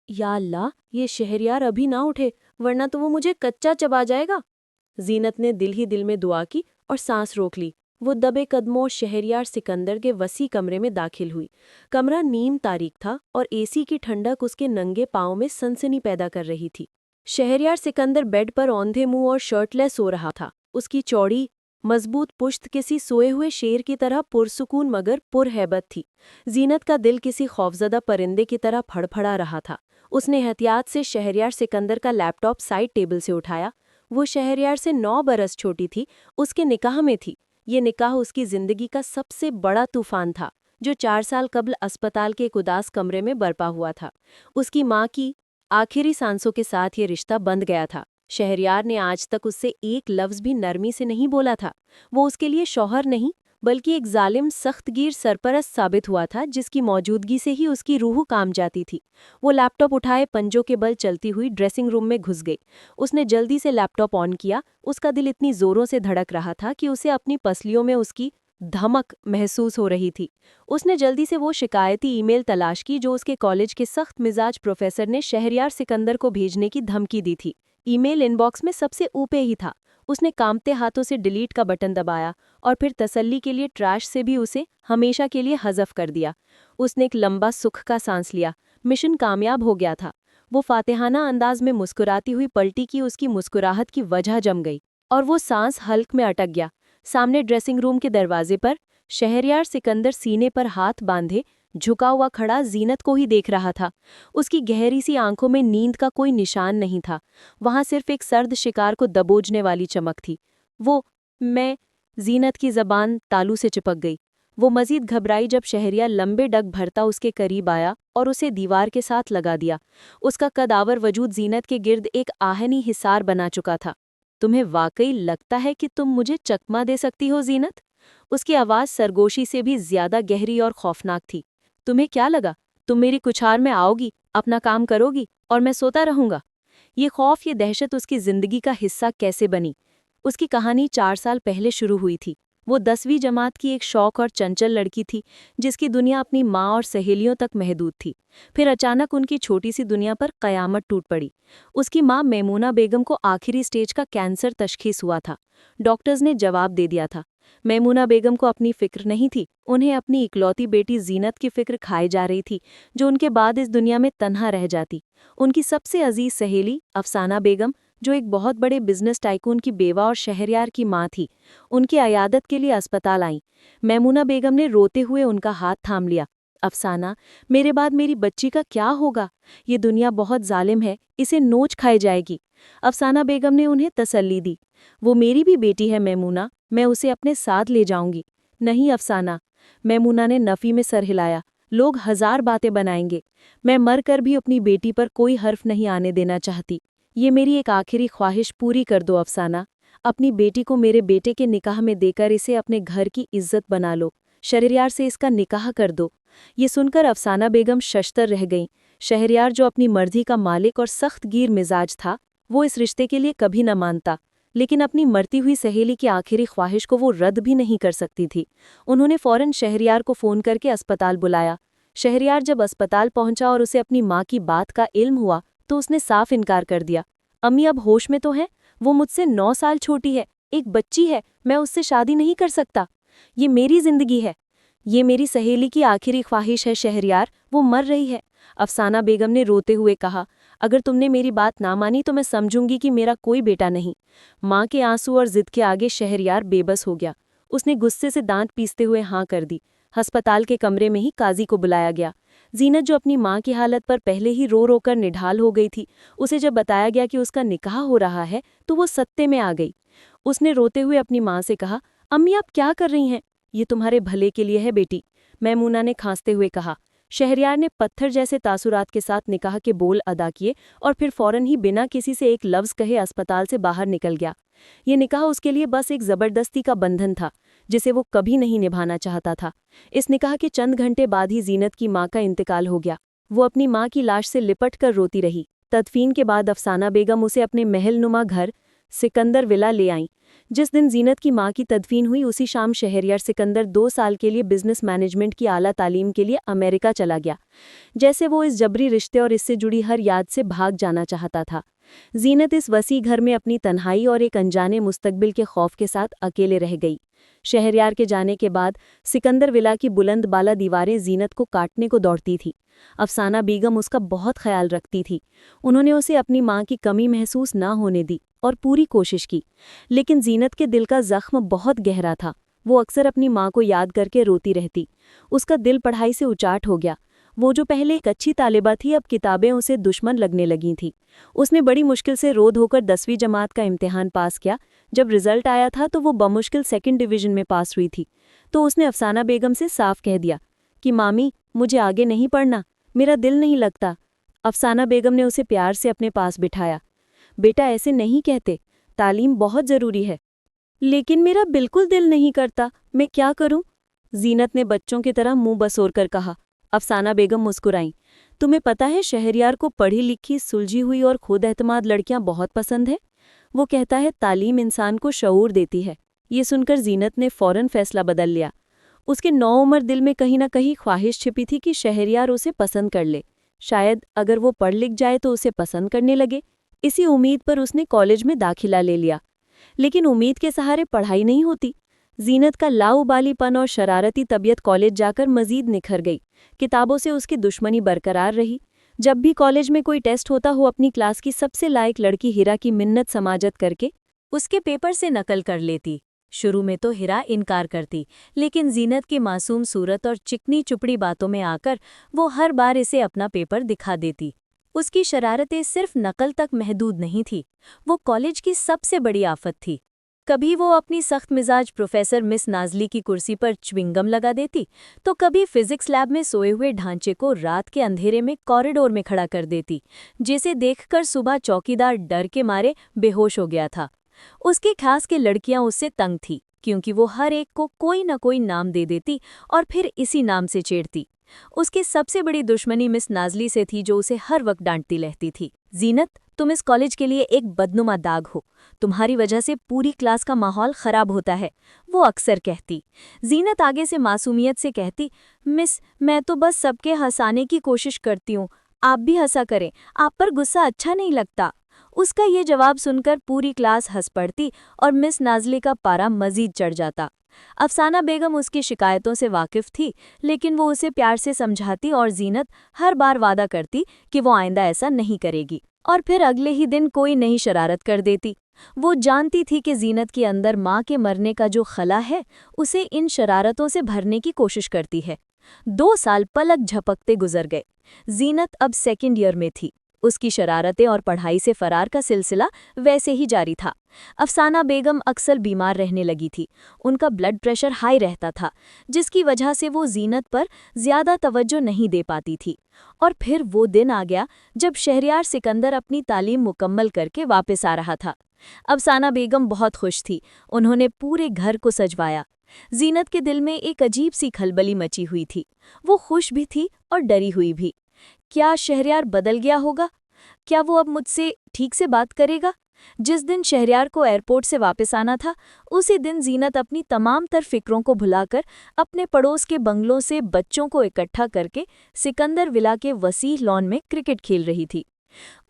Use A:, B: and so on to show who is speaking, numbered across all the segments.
A: या अल्लाह, ये शहरयार अभी ना उठे वरना तो वो मुझे कच्चा चबा जाएगा। जीनत ने दिल ही दिल में दुआ की और सांस रोक ली। वो दबे कदमों शहरयार सिकंदर के वसी कमरे में दाखिल हुई। कमरा नीम तारीक था और एसी की ठंडक उसके नंगे पाँव में सनसनी पैदा कर रही थी। शहरयार सिकंदर बेड पर औंधे मुंह और शर्टलेस सो रहा था। उसकी चौड़ी मजबूत पुश्त किसी सोए हुए शेर की तरह पुरसुकून मगर पुरहैबत थी। जीनत का दिल किसी खौफजदा परिंदे की तरह फड़फड़ा रहा था। उसने एहतियात से शहरयार सिकंदर का लैपटॉप साइड टेबल से उठाया। वो शहरयार से 9 बरस छोटी थी, उसके निकाह में थी। ये निकाह उसकी जिंदगी का सबसे बड़ा तूफान था, जो 4 साल कबल अस्पताल के एक उदास कमरे में बरपा हुआ था। उसकी माँ की आखिरी सांसों के साथ ये रिश्ता बंध गया था। शहरयार ने आज तक उससे एक लफ्ज़ भी नरमी से नहीं बोला था। वो उसके लिए शौहर नहीं, बल्कि एक जालिम सख्तगीर सरपरस्त साबित हुआ था, जिसकी मौजूदगी से ही उसकी रूह काम जाती थी। वो लैपटॉप उठाए पंजों के बल चलती हुई ड्रेसिंग रूम में घुस गई। उसने जल्दी से लैपटॉप ऑन किया। उसका दिल इतनी जोरों से धड़क रहा था कि उसे अपनी पसलियों में उसकी धमक महसूस हो रही थी। उसने जल्दी से वो शिकायती ईमेल तलाश की जो उसके कॉलेज के सख्त मिजाज प्रोफेसर ने शहरयार सिकंदर को भेजने की धमकी दी थी। ईमेल इनबॉक्स में सबसे ऊपर ही था। उसने कांपते हाथों से डिलीट का बटन दबाया और फिर तसल्ली के लिए ट्रैश से भी उसे हमेशा के लिए हज़फ कर दिया। उसने एक लंबा सुख का सांस लिया। मिशन कामयाब हो गया था। वो फातिहाना अंदाज में मुस्कुराती हुई पलटी की उसकी मुस्कुराहट की वजह जम गई और वो सांस हल्क में अटक गया। सामने ड्रेसिंग रूम के दरवाजे पर शहरयार सिकंदर सीने पर हाथ बांधे झुका हुआ खड़ा जीनत को ही देख रहा था। उसकी गहरी सी आंखों में नींद का कोई निशान नहीं था। वहां सिर्फ एक सर्द शिकार को दबोचने वाली चमक थी। मैं जीनत की जबान तालू से चिपक गई। वो मजीद घबराई जब शहरिया लंबे डग भरता उसके करीब आया और उसे दीवार के साथ लगा दिया। उसका कदावर वजूद जीनत के गिर्द एक आहनी हिसार बना चुका था। तुम्हें वाकई लगता है कि तुम मुझे चकमा दे सकती हो जीनत? उसकी आवाज़ सरगोशी से भी ज्यादा गहरी और खौफनाक थी। तुम्हें क्या लगा तुम मेरी कुछार में आओगी, अपना काम करोगी और मैं सोता रहूंगा? ये खौफ, ये दहशत उसकी जिंदगी का हिस्सा कैसे बनी? उसकी कहानी 4 साल पहले शुरू हुई थी। वो 10वीं जमात की एक शौक और चंचल लड़की थी, जिसकी दुनिया अपनी माँ और सहेलियों तक महदूद थी। फिर अचानक उनकी छोटी सी दुनिया पर कयामत टूट पड़ी। उसकी माँ मैमूना बेगम को आखिरी स्टेज का कैंसर तशखीस हुआ था। डॉक्टर्स ने जवाब दे दिया था। मैमूना बेगम को अपनी फिक्र नहीं थी। उन्हें अपनी इकलौती बेटी जीनत की फिक्र खाई जा रही थी, जो उनके बाद इस दुनिया में तन्हा रह जाती। उनकी सबसे अजीज सहेली अफसाना बेगम, जो एक बहुत बड़े बिजनेस टाइकून की बेवा और शहरयार की माँ थी, उनकी अयादत के लिए अस्पताल आईं। मैमूना बेगम ने रोते हुए उनका हाथ थाम लिया। अफसाना, मेरे बाद मेरी बच्ची का क्या होगा? ये दुनिया बहुत जालिम है, इसे नोच खाई जाएगी। अफसाना बेगम ने उन्हें तसल्ली दी। वो मेरी भी बेटी है मैमूना, मैं उसे अपने साथ ले जाऊंगी। नहीं अफसाना, मैमूना ने नफ़ी में सर हिलाया। लोग 1000 बातें बनाएंगे, मैं मर कर भी अपनी बेटी पर कोई हर्फ नहीं आने देना चाहती। ये मेरी एक आखिरी ख्वाहिश पूरी कर दो अफसाना। अपनी बेटी को मेरे बेटे के निकाह में देकर इसे अपने घर की इज्जत बना लो। शहरयार से इसका निकाह कर दो। ये सुनकर अफसाना बेगम शशतर रह गईं। शहरयार, जो अपनी मर्जी का मालिक और सख्त गिर मिजाज था, वो इस रिश्ते के लिए कभी न मानता। लेकिन अपनी मरती हुई सहेली की आखिरी ख्वाहिश को वो रद्द भी नहीं कर सकती थी। उन्होंने फौरन शहरयार को फ़ोन करके अस्पताल बुलाया। शहरयार जब अस्पताल पहुंचा और उसे अपनी माँ की बात का इल्म हुआ तो उसने साफ इनकार कर दिया। अम्मी अब होश में तो हैं? वो मुझसे 9 साल छोटी है, एक बच्ची है, मैं उससे शादी नहीं कर सकता। ये मेरी जिंदगी है, ये मेरी सहेली की आखिरी ख्वाहिश है शहरयार, वो मर रही है। अफसाना बेगम ने रोते हुए कहा, अगर तुमने मेरी बात ना मानी तो मैं समझूंगी कि मेरा कोई बेटा नहीं। माँ के आंसू और जिद के आगे शहरयार बेबस हो गया। उसने गुस्से से दांत पीसते हुए हाँ कर दी। अस्पताल के कमरे में ही काजी को बुलाया गया। जीनत, जो अपनी माँ की हालत पर पहले ही रो रो कर निढाल हो गई थी, उसे जब बताया गया कि उसका निकाह हो रहा है तो वो सत्ते में आ गई। उसने रोते हुए अपनी माँ से कहा, अम्मी आप क्या कर रही हैं? ये तुम्हारे भले के लिए है बेटी, मैमूना ने खांसते हुए कहा। शहरयार ने पत्थर जैसे तासुरात के साथ निकाह के बोल अदा किए और फिर फौरन ही बिना किसी से एक लफ्ज़ कहे अस्पताल से बाहर निकल गया। ये निकाह उसके लिए बस एक ज़बरदस्ती का बंधन था, जिसे वो कभी नहीं निभाना चाहता था। इस निकाह के चंद घंटे बाद ही जीनत की माँ का इंतकाल हो गया। वो अपनी माँ की लाश से लिपट कर रोती रही। तदफीन के बाद अफसाना बेगम उसे अपने महलनुमा घर सिकंदर विला ले आईं। जिस दिन जीनत की मां की तदफीन हुई उसी शाम शहरयार सिकंदर 2 साल के लिए बिजनेस मैनेजमेंट की आला तालीम के लिए अमेरिका चला गया। जैसे वो इस जबरी रिश्ते और इससे जुड़ी हर याद से भाग जाना चाहता था। जीनत इस वसी घर में अपनी तन्हाई और एक अनजाने मुस्तकबिल के खौफ के साथ अकेले रह गई। शहरयार के जाने के बाद सिकंदर विला की बुलंद बाला दीवारें जीनत को काटने को दौड़ती थी। अफसाना बेगम उसका बहुत ख्याल रखती थी। उन्होंने उसे अपनी मां की कमी महसूस ना होने दी और पूरी कोशिश की, लेकिन जीनत के दिल का जख्म बहुत गहरा था। वो अक्सर अपनी मां को याद करके रोती रहती। उसका दिल पढ़ाई से उचाट हो गया। वो जो पहले एक अच्छी तालिबा थी, अब किताबें उसे दुश्मन लगने लगी थीं। उसने बड़ी मुश्किल से रो धोकर 10वीं जमात का इम्तिहान पास किया। जब रिजल्ट आया था तो वो बमुश्किल 2nd डिवीजन में पास हुई थी। तो उसने अफसाना बेगम से साफ कह दिया कि मामी, मुझे आगे नहीं पढ़ना, मेरा दिल नहीं लगता। अफसाना बेगम ने उसे प्यार से अपने पास बिठाया। बेटा, ऐसे नहीं कहते, तालीम बहुत ज़रूरी है। लेकिन मेरा बिल्कुल दिल नहीं करता, मैं क्या करूं? जीनत ने बच्चों की तरह मुंह बसोर कर कहा। अफसाना बेगम मुस्कुराईं। तुम्हें पता है, शहरयार को पढ़ी लिखी, सुलझी हुई और खुद एतमाद लड़कियां बहुत पसंद है। वो कहता है तालीम इंसान को शऊर देती है। ये सुनकर जीनत ने फौरन फैसला बदल लिया। उसके नौउम्र दिल में कहीं ना कहीं ख्वाहिश छिपी थी कि शहरयार उसे पसंद कर ले। शायद अगर वो पढ़ लिख जाए तो उसे पसंद करने लगे। इसी उम्मीद पर उसने कॉलेज में दाखिला ले लिया। लेकिन उम्मीद के सहारे पढ़ाई नहीं होती। जीनत का लाउबालीपन और शरारती तबीयत कॉलेज जाकर मजीद निखर गई। किताबों से उसकी दुश्मनी बरकरार रही। जब भी कॉलेज में कोई टेस्ट होता हो, अपनी क्लास की सबसे लायक लड़की हिरा की मिन्नत समाजत करके उसके पेपर से नकल कर लेती। शुरू में तो हिरा इनकार करती, लेकिन जीनत की मासूम सूरत और चिकनी चुपड़ी बातों में आकर वो हर बार इसे अपना पेपर दिखा देती। उसकी शरारतें सिर्फ नकल तक महदूद नहीं थी, वो कॉलेज की सबसे बड़ी आफत थी। कभी वो अपनी सख्त मिजाज प्रोफेसर मिस नाजली की कुर्सी पर च्युइंगम लगा देती, तो कभी फिजिक्स लैब में सोए हुए ढांचे को रात के अंधेरे में कॉरिडोर में खड़ा कर देती, जिसे देखकर सुबह चौकीदार डर के मारे बेहोश हो गया था। उसके खास के लड़कियां उससे तंग थी, क्योंकि वो हर एक को कोई न कोई नाम दे देती और फिर इसी नाम से छेड़ती। उसकी सबसे बड़ी दुश्मनी मिस नाजली से थी, जो उसे हर वक्त डांटती रहती थी। जीनत, तुम इस कॉलेज के लिए एक बदनुमा दाग हो। तुम्हारी वजह से पूरी क्लास का माहौल खराब होता है, वो अक्सर कहती। जीनत आगे से मासूमियत से कहती, मिस, मैं तो बस सबके हंसाने की कोशिश करती हूँ, आप भी हंसा करें, आप पर गुस्सा अच्छा नहीं लगता। उसका ये जवाब सुनकर पूरी क्लास हंस पड़ती और मिस नाजली का पारा मजीद चढ़ जाता। अफसाना बेगम उसकी शिकायतों से वाकिफ थी, लेकिन वो उसे प्यार से समझाती और जीनत हर बार वादा करती कि वो आइंदा ऐसा नहीं करेगी, और फिर अगले ही दिन कोई नई शरारत कर देती। वो जानती थी कि जीनत के अंदर माँ के मरने का जो खला है, उसे इन शरारतों से भरने की कोशिश करती है। 2 साल पलक झपकते गुजर गए। जीनत अब 2nd ईयर में थी। उसकी शरारतें और पढ़ाई से फरार का सिलसिला वैसे ही जारी था। अफसाना बेगम अक्सर बीमार रहने लगी थी। उनका ब्लड प्रेशर हाई रहता था, जिसकी वजह से वो जीनत पर ज्यादा तवज्जो नहीं दे पाती थी। और फिर वो दिन आ गया जब शहरयार सिकंदर अपनी तालीम मुकम्मल करके वापस आ रहा था। अफसाना बेगम बहुत खुश थी। उन्होंने पूरे घर को सजवाया। जीनत के दिल में एक अजीब सी खलबली मची हुई थी। वो खुश भी थी और डरी हुई भी। क्या शहरयार बदल गया होगा? क्या वो अब मुझसे ठीक से बात करेगा? जिस दिन शहरयार को एयरपोर्ट से वापस आना था, उसी दिन जीनत अपनी तमाम तर फिक्रों को भुलाकर अपने पड़ोस के बंगलों से बच्चों को इकट्ठा करके सिकंदर विला के वसीह लॉन में क्रिकेट खेल रही थी।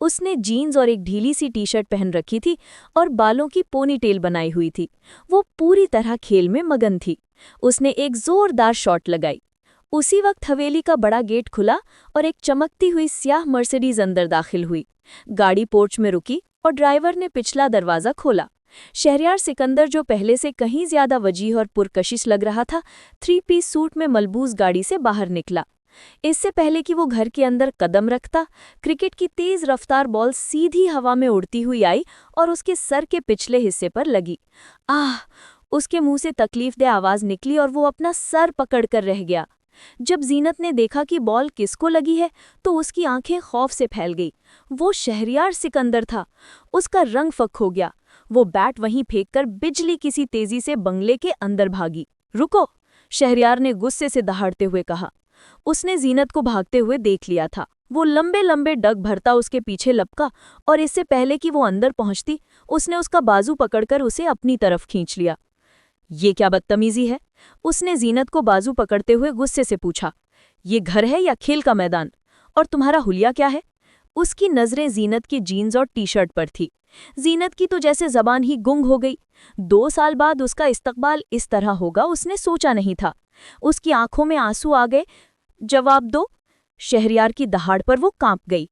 A: उसने जीन्स और एक ढीली सी टी-शर्ट पहन रखी थी और बालों की पोनीटेल बनाई हुई थी। वो पूरी तरह खेल में मगन थी। उसने एक जोरदार शॉट लगाई। उसी वक्त हवेली का बड़ा गेट खुला और एक चमकती हुई स्याह मर्सिडीज अंदर दाखिल हुई। गाड़ी पोर्च में रुकी और ड्राइवर ने पिछला दरवाज़ा खोला। शहरयार सिकंदर, जो पहले से कहीं ज्यादा वजीह और पुरकशिश लग रहा था, 3 पीस सूट में मलबूस गाड़ी से बाहर निकला। इससे पहले कि वो घर के अंदर कदम रखता, क्रिकेट की तेज रफ्तार बॉल सीधी हवा में उड़ती हुई आई और उसके सर के पिछले हिस्से पर लगी। आह! उसके मुंह से तकलीफदेह आवाज निकली और वो अपना सर पकड़कर रह गया। जब जीनत ने देखा कि बॉल किसको लगी है, तो उसकी आंखें खौफ से फैल गई। वो शहरयार सिकंदर था। उसका रंग फक हो गया। वो बैट वहीं फेंककर बिजली किसी तेजी से बंगले के अंदर भागी। रुको! शहरयार ने गुस्से से दहाड़ते हुए कहा। उसने जीनत को भागते हुए देख लिया था।
B: وہ لمبے لمبے ڈگ بھرتا اس کے پیچھے لپکا اور اس سے پہلے کہ وہ اندر پہنچتی اس نے اس کا بازو پکڑ کر اسے اپنی طرف کھینچ لیا۔ یہ کیا بدتمیزی ہے؟ اس نے زینت کو بازو پکڑتے ہوئے غصے سے پوچھا۔ یہ گھر ہے یا کھیل کا میدان؟ اور تمہارا حلیہ کیا ہے؟ اس کی نظریں زینت کی جینز اور ٹی شرٹ پر تھی۔ زینت کی تو جیسے زبان ہی گنگ ہو گئی۔ 2 سال بعد اس کا استقبال اس طرح ہوگا اس نے سوچا نہیں تھا۔ اس کی آنکھوں میں آنسو آ گئے۔ جواب دو۔ شہریار کی دہاڑ پر وہ کانپ گئی۔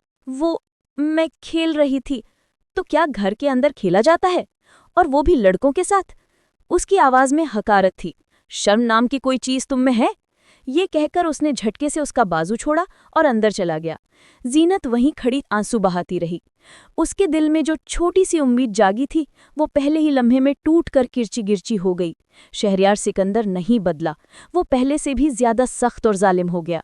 B: میں کھیل رہی تھی۔ تو کیا گھر کے اندر کھیلا جاتا ہے؟ اور وہ بھی لڑکوں کے ساتھ؟ اس کی آواز میں حقارت تھی۔ شرم نام کی کوئی چیز تم میں ہے؟ یہ کہہ کر اس نے جھٹکے سے اس کا بازو چھوڑا اور اندر چلا گیا۔ زینت وہیں کھڑی آنسو بہاتی رہی۔ اس کے دل میں جو چھوٹی سی امید جاگی تھی وہ پہلے ہی لمحے میں ٹوٹ کر کرچی گرچی ہو گئی۔ شہریار سکندر نہیں بدلا، وہ پہلے سے بھی زیادہ سخت اور ظالم ہو گیا۔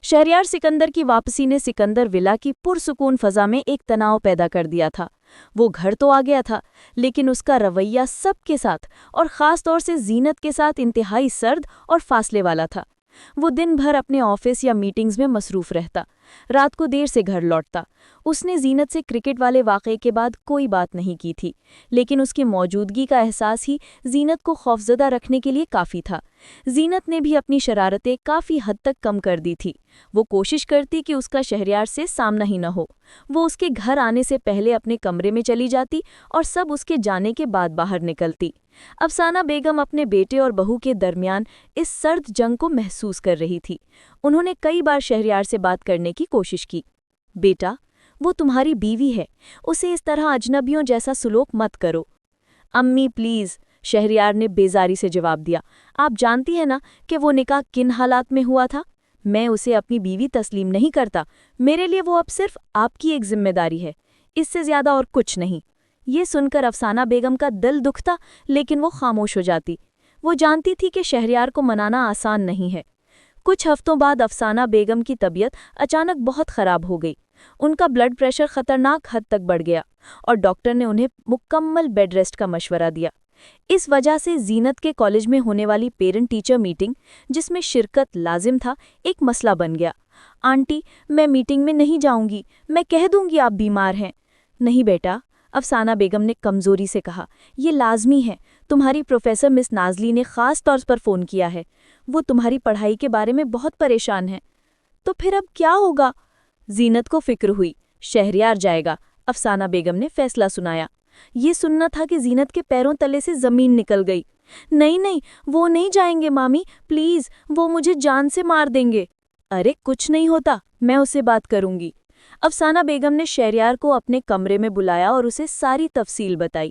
B: شہریار سکندر کی واپسی نے سکندر ولا کی پرسکون فضا میں ایک تناؤ پیدا کر دیا تھا۔ وہ گھر تو آ گیا تھا لیکن اس کا رویہ سب کے ساتھ اور خاص طور سے زینت کے ساتھ انتہائی سرد اور فاصلے والا تھا۔ وہ دن بھر اپنے آفس یا میٹنگز میں مصروف رہتا، رات کو دیر سے گھر لوٹتا۔ اس نے زینت سے کرکٹ والے واقعے کے بعد کوئی بات نہیں کی تھی، لیکن اس کی موجودگی کا احساس ہی زینت کو خوفزدہ رکھنے کے لیے کافی تھا۔ زینت نے بھی اپنی شرارتیں کافی حد تک کم کر دی تھی۔ وہ کوشش کرتی کہ اس کا شہریار سے سامنا ہی نہ ہو۔ وہ اس کے گھر آنے سے پہلے اپنے کمرے میں چلی جاتی اور سب اس کے جانے کے بعد باہر نکلتی۔ افسانہ بیگم اپنے بیٹے اور بہو کے درمیان اس سرد جنگ کو محسوس کر رہی تھی۔ انہوں نے کئی بار شہریار سے بات کرنے کی کوشش کی۔ بیٹا، وہ تمہاری بیوی ہے، اسے اس طرح اجنبیوں جیسا سلوک مت کرو۔ امی پلیز، شہریار نے بیزاری سے جواب دیا۔ آپ جانتی ہیں نا کہ وہ نکاح کن حالات میں ہوا تھا؟ میں اسے اپنی بیوی تسلیم نہیں کرتا۔ میرے لیے وہ اب صرف آپ کی ایک ذمہ داری ہے، اس سے زیادہ اور کچھ نہیں۔ یہ سن کر افسانہ بیگم کا دل دکھتا لیکن وہ خاموش ہو جاتی۔ وہ جانتی تھی کہ شہریار کو منانا آسان نہیں ہے۔ کچھ ہفتوں بعد افسانہ بیگم کی طبیعت اچانک بہت خراب ہو گئی۔ ان کا بلڈ پریشر خطرناک حد تک بڑھ گیا اور ڈاکٹر نے انہیں مکمل بیڈ ریسٹ کا مشورہ دیا۔ اس وجہ سے زینت کے کالج میں ہونے والی پیرنٹ ٹیچر میٹنگ، جس میں شرکت لازم تھا، ایک مسئلہ بن گیا۔ آنٹی، میں میٹنگ میں نہیں جاؤں گی، میں کہہ دوں گی آپ بیمار ہیں۔ نہیں بیٹا، افسانہ بیگم نے کمزوری سے کہا، یہ لازمی ہے۔ تمہاری پروفیسر مس نازلی نے خاص طور پر فون کیا ہے۔ وہ تمہاری پڑھائی کے بارے میں بہت پریشان ہیں۔ تو پھر اب کیا ہوگا؟ زینت کو فکر ہوئی۔ شہریار جائے گا، افسانہ بیگم نے فیصلہ سنایا۔ یہ سننا تھا کہ زینت کے پیروں تلے سے زمین نکل گئی۔ نہیں، وہ نہیں جائیں گے مامی، پلیز، وہ مجھے جان سے مار دیں گے۔ ارے کچھ نہیں ہوتا، میں اسے بات کروں گی۔ افسانہ بیگم نے شہریار کو اپنے کمرے میں بلایا اور اسے ساری تفصیل بتائی۔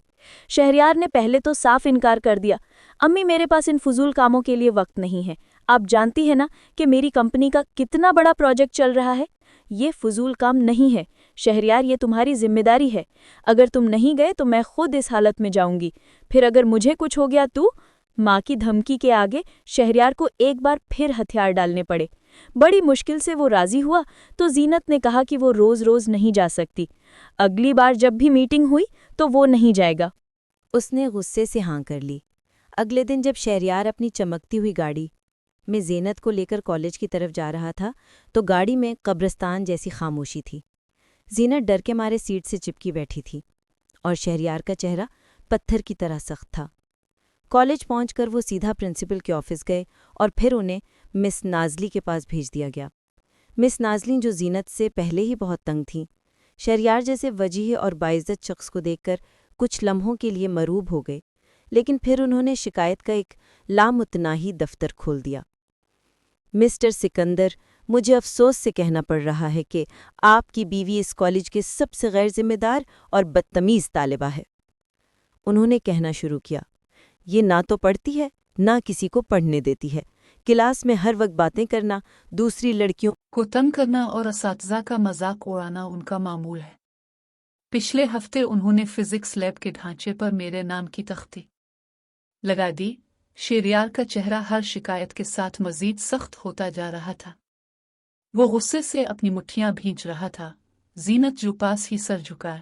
B: شہریار نے پہلے تو صاف انکار کر دیا۔ امی، میرے پاس ان فضول کاموں کے لیے وقت نہیں ہے۔ آپ جانتی ہیں نا کہ میری کمپنی کا کتنا بڑا پروجیکٹ چل رہا ہے۔ یہ فضول کام نہیں ہے شہریار، یہ تمہاری ذمہ داری ہے۔ اگر تم نہیں گئے تو میں خود اس حالت میں جاؤں گی۔ پھر اگر مجھے کچھ ہو گیا تو؟ ماں کی دھمکی کے آگے شہریار کو ایک بار پھر ہتھیار ڈالنے پڑے۔ بڑی مشکل سے وہ راضی ہوا تو زینت نے کہا کہ وہ روز روز نہیں جا سکتی۔ اگلی بار جب بھی میٹنگ ہوئی تو وہ نہیں جائے گا۔
A: اس نے غصے سے ہاں کر لی۔ اگلے دن جب شہریار اپنی چمکتی ہوئی گاڑی میں زینت کو لے کر کالج کی طرف جا رہا تھا تو گاڑی میں قبرستان جیسی خاموشی تھی۔ زینت ڈر کے مارے سیٹ سے چپکی بیٹھی تھی اور شہریار کا چہرہ پتھر کی طرح سخت تھا۔ کالج پہنچ کر وہ سیدھا پرنسپل کے آفس گئے اور پھر انہیں مس نازلی کے پاس بھیج دیا گیا۔ مس نازلی جو زینت سے پہلے ہی بہت تنگ تھیں، شہریار جیسے وجیح اور باعزت شخص کو دیکھ کر کچھ لمحوں کے لیے مروب ہو گئے، لیکن پھر انہوں نے شکایت کا ایک لامتناہی دفتر کھول دیا۔ مسٹر سکندر، مجھے افسوس سے کہنا پڑ رہا ہے کہ آپ کی بیوی اس کالج کے سب سے غیر ذمہ دار اور بدتمیز طالبہ ہے۔ انہوں نے کہنا شروع کیا، یہ نہ تو پڑھتی ہے نہ کسی کو پڑھنے دیتی ہے۔ کلاس میں ہر وقت باتیں کرنا، دوسری لڑکیوں
C: کو تنگ کرنا اور اساتذہ کا مذاق اڑانا ان کا معمول ہے۔ پچھلے ہفتے انہوں نے فزکس لیب کے ڈھانچے پر میرے نام کی تختی لگا دی۔ شہریار کا چہرہ ہر شکایت کے ساتھ مزید سخت ہوتا جا رہا تھا۔ وہ غصے سے اپنی مٹھیاں بھینچ رہا تھا۔ زینت جو پاس ہی سر جھکائے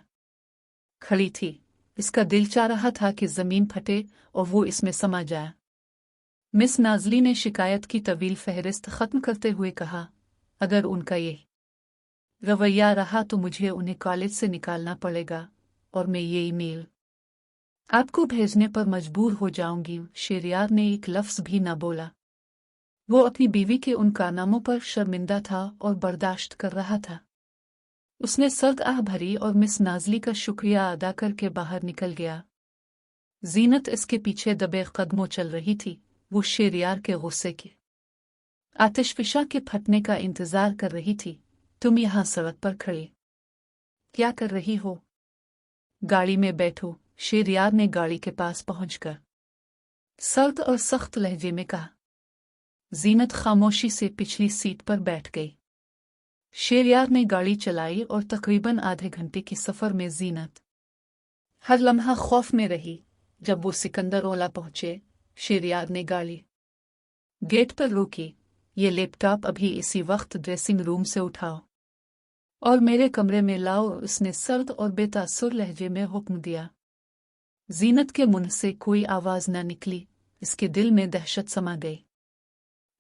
C: کھڑی تھی، اس کا دل چاہ رہا تھا کہ زمین پھٹے اور وہ اس میں سما جائے۔ مس نازلی نے شکایت کی طویل فہرست ختم کرتے ہوئے کہا، اگر ان کا یہ रवैया रहा तो मुझे उन्हें कॉलेज से निकालना पड़ेगा और मैं ये ईमेल आपको भेजने पर मजबूर हो जाऊंगी। शेरियार ने एक लफ्ज भी न बोला। वो अपनी बीवी के उन कारनामों पर शर्मिंदा था और बर्दाश्त कर रहा था। उसने सर्द आह भरी और मिस नाज़ली का शुक्रिया अदा करके बाहर निकल गया। जीनत इसके पीछे दबे कदमों चल रही थी। वो शेरियार के गुस्से की आतिशफिशा के फटने का इंतजार कर रही थी। तुम यहाँ सड़क पर खड़े क्या कर रही हो? गाड़ी में बैठो, शेरियार ने गाड़ी के पास पहुंचकर सर्द और सख्त लहजे में कहा। जीनत खामोशी से पिछली सीट पर बैठ गई। शेरियार ने गाड़ी चलाई और तकरीबन आधे घंटे के सफर में जीनत हर लम्हा खौफ में रही। जब वो सिकंदर ओला पहुंचे, शेरियार ने गाड़ी गेट पर रोकी। ये लैपटॉप अभी इसी वक्त ड्रेसिंग रूम से उठाओ और मेरे कमरे में लाओ, उसने सर्द और बेतासुर लहजे में हुक्म दिया। जीनत के मुंह से कोई आवाज न निकली। इसके दिल में दहशत समा गई।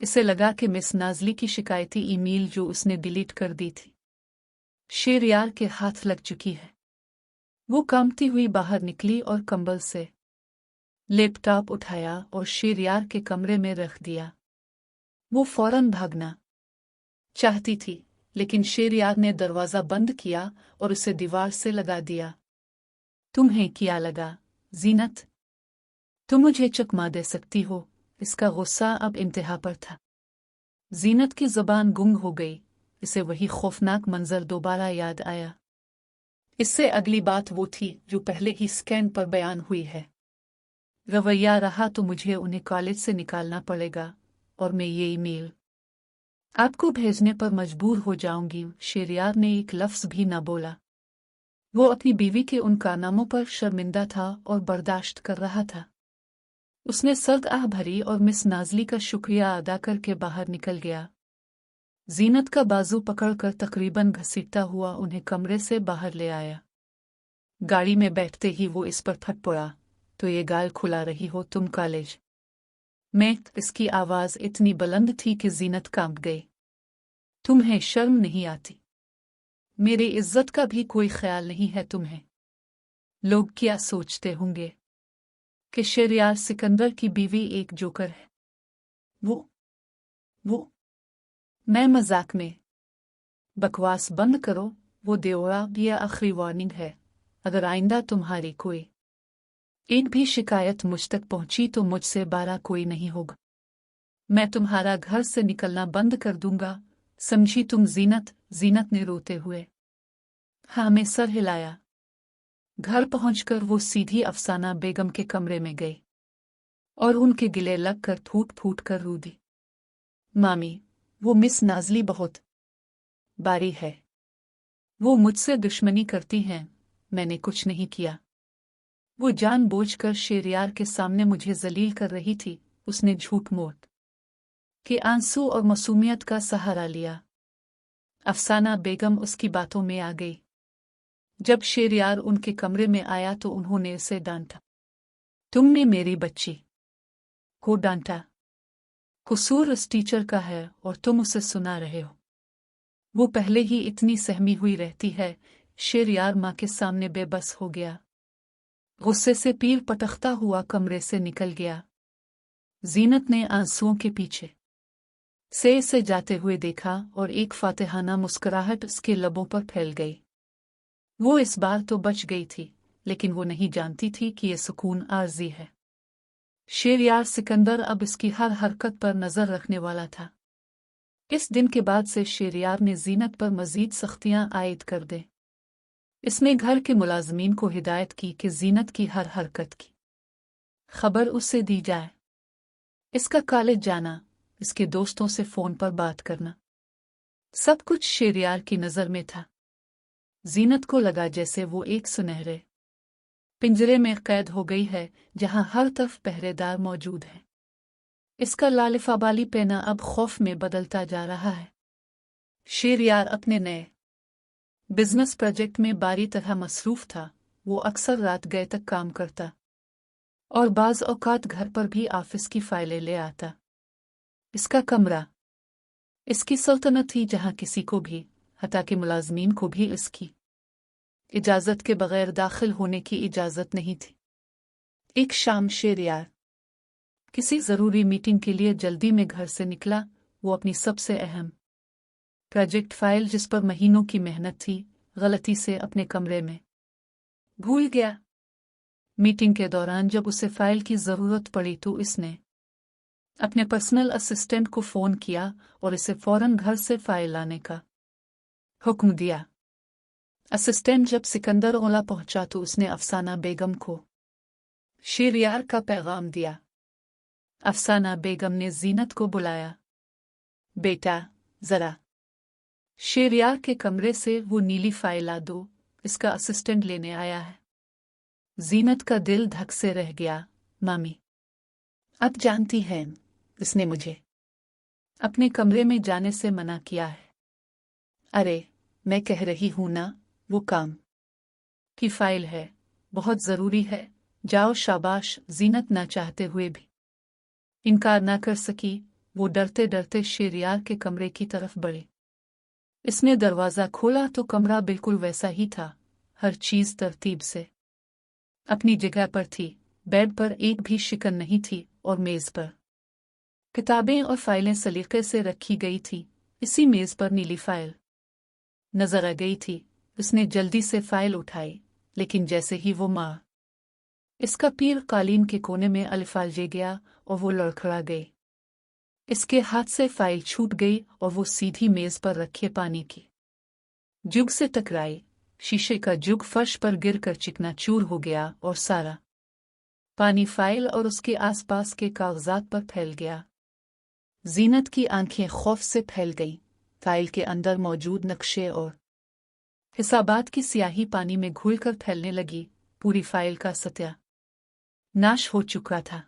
C: इसे लगा कि मिस नाज़ली की शिकायती ईमेल जो उसने डिलीट कर दी थी शेरियार के हाथ लग चुकी है। वो कांपती हुई बाहर निकली और कंबल से लैपटॉप उठाया और शेरियार के कमरे में रख दिया। वो फौरन भागना चाहती थी, लेकिन शेरियार ने दरवाज़ा बंद किया और उसे दीवार से लगा दिया। तुम्हें क्या लगा जीनत? तुम मुझे चकमा दे सकती हो? इसका गुस्सा अब इंतहा पर था। जीनत की ज़बान गुंग हो गई। इसे वही खौफनाक मंजर दोबारा याद आया। इससे अगली बात वो थी जो पहले ही स्कैन पर बयान हुई है। रवैया रहा तो मुझे उन्हें कॉलेज से निकालना पड़ेगा और मैं ये ईमेल आपको भेजने पर मजबूर हो जाऊंगी। शेरियार ने एक लफ्ज भी न बोला। वो अपनी बीवी के उन कारनामों पर शर्मिंदा था और बर्दाश्त कर रहा था। उसने सर्द आह भरी और मिस नाज़ली का शुक्रिया अदा करके बाहर निकल गया। जीनत का बाजू पकड़कर तकरीबन घसीटता हुआ उन्हें कमरे से बाहर ले आया। गाड़ी में बैठते ही वो इस पर फट पड़ा। तो ये गाल खुला रही हो तुम कॉलेज में? इसकी आवाज़ इतनी बुलंद थी कि जीनत कांप गई। तुम्हें शर्म नहीं आती? मेरी इज्जत का भी कोई ख्याल नहीं है तुम्हें? लोग क्या सोचते होंगे कि शेरियार सिकंदर की बीवी एक जोकर है। वो मैं मजाक में। बकवास बंद करो। वो देवड़ा यह आखिरी वार्निंग है। अगर आइंदा तुम्हारी कोई एक भी शिकायत मुझ तक पहुंची तो मुझसे बारा कोई नहीं होगा। मैं तुम्हारा घर से निकलना बंद कर दूंगा, समझी तुम जीनत? जीनत ने रोते हुए हाँ में सर हिलाया। घर पहुंचकर वो सीधी अफसाना बेगम के कमरे में गई और उनके गिले लगकर फूट फूट कर रो दी। मामी, वो मिस नाज़ली बहुत बारी है। वो मुझसे दुश्मनी करती हैं। मैंने कुछ नहीं किया। वो जानबूझकर शेरियार के सामने मुझे जलील कर रही थी। उसने झूठ मूठ के आंसू और मासूमियत का सहारा लिया। अफसाना बेगम उसकी बातों में आ गई। जब शेरियार उनके कमरे में आया तो उन्होंने उसे डांटा। तुमने मेरी बच्ची को डांटा। कसूर उस टीचर का है और तुम उसे सुना रहे हो। वो पहले ही इतनी सहमी हुई रहती है। शेरियार माँ के सामने बेबस हो गया। गुस्से से पीर पटकता हुआ कमरे से निकल गया। जीनत ने आंसुओं के पीछे से इसे जाते हुए देखा और एक फातिहाना मुस्कुराहट उसके लबों पर फैल गई। वो इस बार तो बच गई थी, लेकिन वो नहीं जानती थी कि ये सुकून आर्जी है। शेरियार सिकंदर अब इसकी हर हरकत पर नजर रखने वाला था। इस दिन के बाद से शेरियार ने जीनत पर मजीद सख्तियां आयद कर दे। इसने घर के मुलाजमीन को हिदायत की कि जीनत की हर हरकत की खबर उससे दी जाए। इसका कॉलेज जाना, इसके दोस्तों से फोन पर बात करना, सब कुछ शेरियार की नजर में था। जीनत को लगा जैसे वो एक सुनहरे पिंजरे में कैद हो गई है, जहां हर तरफ पहरेदार मौजूद हैं। इसका लालिफाबाली पहना अब खौफ में बदलता जा रहा है। शेरियार अपने नए बिजनेस प्रोजेक्ट में बारी तरह मसरूफ था। वो अक्सर रात गए तक काम करता और बाज़ औकात घर पर भी ऑफिस की फाइलें ले आता। इसका कमरा इसकी सल्तनत थी, जहां किसी को भी हता कि मुलाजमीन को भी इसकी इजाज़त के बगैर दाखिल होने की इजाज़त नहीं थी। एक शाम शेरियार किसी ज़रूरी मीटिंग के लिए जल्दी में घर से निकला। वो अपनी सबसे अहम प्रोजेक्ट फाइल, जिस पर महीनों की मेहनत थी, गलती से अपने कमरे में भूल गया। मीटिंग के दौरान जब उसे फाइल की ज़रूरत पड़ी तो इसने अपने पर्सनल असिस्टेंट को फ़ोन किया और इसे फ़ौरन घर से फाइल लाने का हुक्म दिया। असिस्टेंट जब सिकंदर ओला पहुंचा तो उसने अफसाना बेगम को शेरियार का पैगाम दिया। अफसाना बेगम ने जीनत को बुलाया। बेटा, ज़रा शेरियार के कमरे से वो नीली फाइल ला दो, इसका असिस्टेंट लेने आया है। जीनत का दिल धक से रह गया। मामी, अब जानती हैं, इसने मुझे अपने कमरे में जाने से मना किया है। अरे, मैं कह रही हूं ना, वो काम की फाइल है, बहुत ज़रूरी है। जाओ। शाबाश। जीनत ना चाहते हुए भी इनकार ना कर सकी। वो डरते डरते शेरियार के कमरे की तरफ बढ़ी। इसने दरवाज़ा खोला तो कमरा बिल्कुल वैसा ही था। हर चीज़ तरतीब से अपनी जगह पर थी। बेड पर एक भी शिकन नहीं थी और मेज़ पर किताबें और फाइलें सलीके से रखी गई थी। इसी मेज़ पर नीली फाइल नजर आ गई थी। उसने जल्दी से फाइल उठाई, लेकिन जैसे ही वो इसका पीर कालीन के कोने में अलिफालजे गया और वो लड़खड़ा गई। इसके हाथ से फाइल छूट गई और वो सीधी मेज़ पर रखे पानी की जुग से टकराई। शीशे का जुग फर्श पर गिरकर चिकनाचूर हो गया और सारा पानी फाइल और उसके आसपास के कागजात पर फैल गया। जीनत की आंखें खौफ से फैल गईं। फाइल के अंदर मौजूद नक्शे और हिसाबात की स्याही पानी में घुलकर फैलने लगी। पूरी फाइल का सत्यानाश हो चुका था।